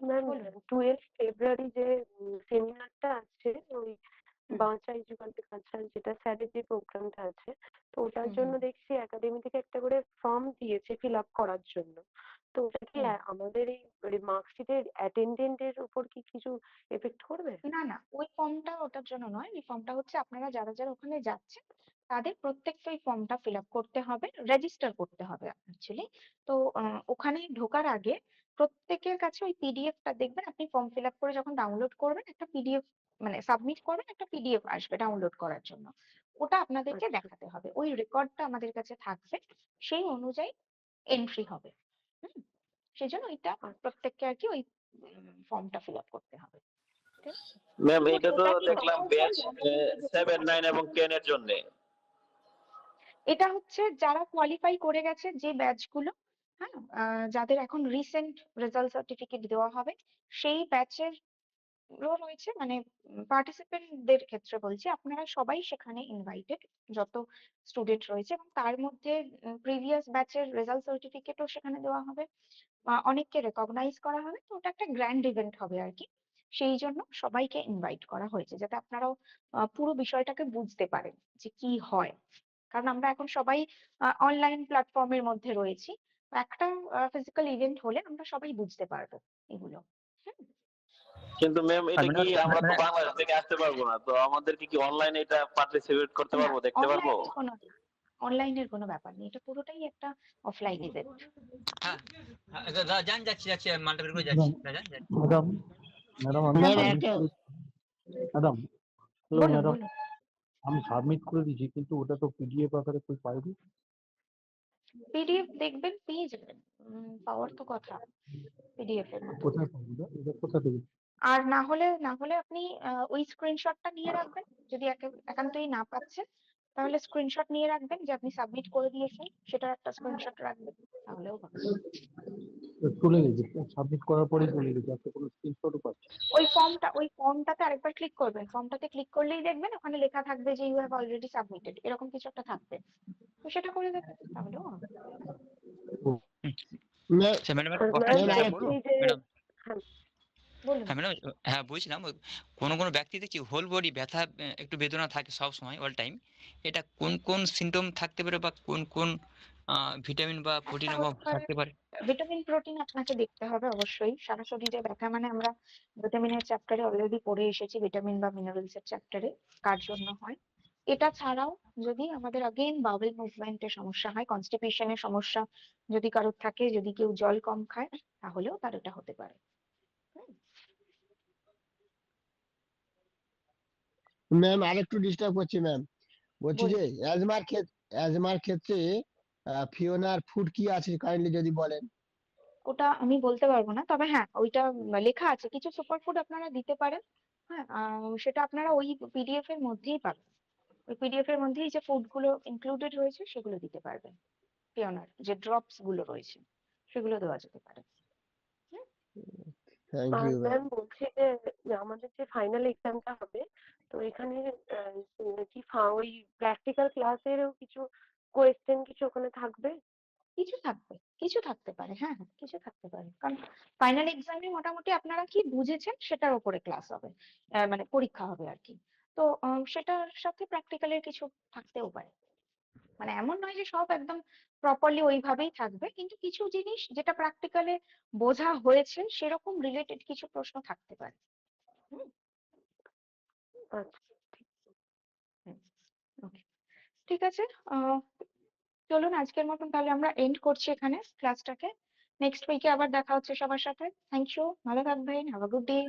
G: ম্যাম,
E: বলুন।
G: 12 ফেব্রুয়ারি যে সেমিনারটা আছে, ওই
E: হুম
G: বাঁচা এডুকেশন কালচার, যেটা স্যারের যে প্রোগ্রামটা আছে, তো ওটার
E: হুম
G: জন্য
E: হুম
G: দেখছি একাডেমি থেকে একটা করে ফর্ম দিয়েছে ফিল আপ করার জন্য। তো ওটা কি
E: হুম
G: আমাদের এই মার্কশিটের অ্যাটেন্ডেন্টের উপর কি কিছু এফেক্ট করবে?
E: না না, ওই ফর্মটা ওটার জন্য নয়। ওই ফর্মটা হচ্ছে আপনারা যারা যারা ওখানে যাচ্ছেন তাদের প্রত্যেককে ওই ফর্মটা ফিল আপ করতে হবে, রেজিস্টার করতে হবে অ্যাকচুয়ালি। তো ওখানে ঢোকার আগে প্রত্যেকের কাছে ওই পিডিএফটা দেখবেন, আপনি ফর্ম ফিল আপ করে যখন ডাউনলোড করবেন একটা পিডিএফ মানে সাবমিট করবেন, একটা পিডিএফ আসবে ডাউনলোড করার জন্য। ওটা আপনাদেরকে
G: আচ্ছা
E: দেখাতে হবে, ওই রেকর্ডটা আমাদের কাছে থাকবে, সেই অনুযায়ী এন্ট্রি হবে। হুম, সেই জন্য ওইটা
G: আচ্ছা।
E: প্রত্যেককে আর কি ওই ফর্মটা ফিল আপ করতে হবে, ঠিক আছে?
H: ম্যাম
E: এবং
H: এটা তো
E: এটা কি
H: দেখলাম ব্যাচ
E: কম্পালসারি?
H: 7, 9 এবং 10 এর জন্য।
E: এটা হচ্ছে যারা কোয়ালিফাই করে গেছে যে ব্যাচ গুলো, হ্যাঁ, যাদের এখন রিসেন্ট রেজাল্ট সার্টিফিকেট দেওয়া হবে সেই ব্যাচের রয়েছে, মানে পার্টিসিপেন্টদের ক্ষেত্রে বলছি, আপনারা সবাই সেখানে ইনভাইটেড, যত স্টুডেন্ট রয়েছে, এবং তার মধ্যে প্রিভিয়াস ব্যাচের রেজাল্ট সার্টিফিকেটও সেখানে দেওয়া হবে, অনেককে রেকগনাইজ করা হবে। তো ওটা একটা গ্র্যান্ড ইভেন্ট হবে আর কি। সেই জন্য সবাইকে ইনভাইট করা হয়েছে, যাতে আপনারাও পুরো বিষয়টাকে বুঝতে পারেন যে কি হয়। কারণ আমরা এখন সবাই অনলাইন প্ল্যাটফর্মের মধ্যে রয়েছি, একটা ফিজিক্যাল ইভেন্ট হলে আমরা সবাই বুঝতে পারবো এগুলো। হুম।
H: কিন্তু ম্যাম এটা কি আমরা তো
I: মানে
H: বাংলাদেশ থেকে আসতে পারবো না, তো আমাদেরকে কি অনলাইনে এটা পার্টিসিপেট করতে
E: না,
H: পারবো, দেখতে পারবো?
E: অনলাইনের কোনো ব্যাপার নেই, এটা পুরোটাই একটা অফলাইন ইভেন্ট।
J: হ্যাঁ দাদা যান, যাচ্ছি যাচ্ছি মালটা বের করে যাচ্ছি দাদা যাচ্ছি।
F: ম্যাডাম ম্যাডাম আমি
D: ম্যাম
F: সাবমিট
D: একটা
F: করে ম্যাডাম হ্যালো
E: বলুন
F: ম্যাডাম
E: বলুন।
F: আমি সাবমিট করে দিয়েছি, কিন্তু ওটা তো পিডিএফ আকারে কই পাইনি।
E: পিডিএফ দেখবেন, পেয়ে যাবেন, পাওয়ার তো কথা পিডিএফ এর মতো।
F: কোথায় পাবো এটা কোথা থেকে?
E: আর না হলে আপনি ওই স্ক্রিনশটটা নিয়ে রাখবেন, যদি একান্তই না পাচ্ছেন তাহলে স্ক্রিনশট নিয়ে রাখবেন যে আপনি সাবমিট করে দিয়েছেন, সেটার একটা স্ক্রিনশট রাখবেন, তাহলেও হবে।
F: চলে গেছে, সাবমিট করার পরেই চলে গেছে, একটা কোনো স্ক্রিনশটও পাচ্ছি না।
E: ওই ফর্মটাতে আরেকবার ক্লিক করবেন, ফর্মটাতে ক্লিক করলেই দেখবেন ওখানে লেখা থাকবে যে ইউ হ্যাভ অলরেডি সাবমিটেড, এরকম কিছু একটা থাকবে, তো সেটা করে দেবেন, তাহলেও হবে।
J: আচ্ছা ম্যাডাম
G: ম্যাম
J: বলবো
G: বলছি যে
J: ম্যাডাম।
G: হ্যাঁ,
E: বলুন।
J: হ্যাঁ ম্যাডাম, হ্যাঁ বলছিলাম কোনো কোনো ব্যক্তি দেখছি হোল বডি ব্যথা, একটু বেদনা থাকে সব সময় অল টাইম। এটা কোন কোন সিমটম থাকতে পারে, বা কোন কোন ভিটামিন বা প্রোটিন
E: একটা
J: অভাব
E: হতে পারে
J: থাকতে পারে?
E: ভিটামিন প্রোটিন, আপনাকে দেখতে হবে অবশ্যই। সারা শরীরে ব্যথা মানে আমরা ভিটামিনের চ্যাপ্টারে অলরেডি পড়ে এসেছি, ভিটামিন বা মিনারেলস এর চ্যাপ্টারে কার জন্য হয়। এটা ছাড়াও যদি আমাদের अगेन বাউল মুভমেন্টের সমস্যা হয়, কনস্টিপেশনের সমস্যা যদি কারোর থাকে, যদি কেউ জল কম খায়, তাহলেও তার এটা হতে পারে। হুম।
D: ম্যাম আরেকটু ডিস্টার্ব করছি ম্যাম, বলছি
E: বলুন।
D: যে অ্যাজমার ক্ষেত্রে ফিওনার ফুড কি আছে কাইন্ডলি যদি বলেন।
E: ওটা আমি বলতে পারবো না, তবে হ্যাঁ ওইটা লেখা আছে, কিছু সুপারফুড আপনারা দিতে পারেন। হ্যাঁ, সেটা আপনারা ওই পিডিএফ এর মধ্যেই পাবেন। ওই পিডিএফ এর মধ্যেই যে ফুড গুলো ইনক্লুডেড রয়েছে সেগুলো দিতে পারবেন। পিওনার যে ড্রপস গুলো রয়েছে সেগুলো দেওয়া যেতে পারে। হুম।
D: থ্যাংক
G: আর
D: ইউ ম্যাম।
G: ম্যাম বলছি যে আমাদের যে ফাইনাল এক্সামটা হবে, তো এখানে কি ওই প্র্যাকটিক্যাল ক্লাসেরও কিছু কোয়েশ্চেন কিছু ওখানে থাকবে?
E: কিছু থাকতে পারে, হ্যাঁ হ্যাঁ কিছু থাকতে পারে, কারণ ফাইনাল এক্সামে মোটামুটি আপনারা কি বুঝেছেন সেটার উপরে ক্লাস হবে, মানে পরীক্ষা হবে আর কি। তো সেটার সাথে প্র্যাকটিক্যালের কিছু থাকতেও পারে, মানে এমন নয় যে সব একদম প্রপারলি ওইভাবেই থাকবে, কিন্তু কিছু জিনিস যেটা প্র্যাকটিক্যালে বোঝা হয়েছে সেরকম রিলেটেড কিছু প্রশ্ন থাকতে পারে। হুম।
G: আচ্ছা,
E: ওকে, ঠিক আছে। আহ চলুন আজকের মতন তাহলে আমরা এন্ড করছি এখানে ক্লাসটাকে। নেক্সট উইকে আবার দেখা হচ্ছে সবার সাথে। থ্যাংক ইউ, ভালো থাকবেন, হ্যাভ আ গুড ডে।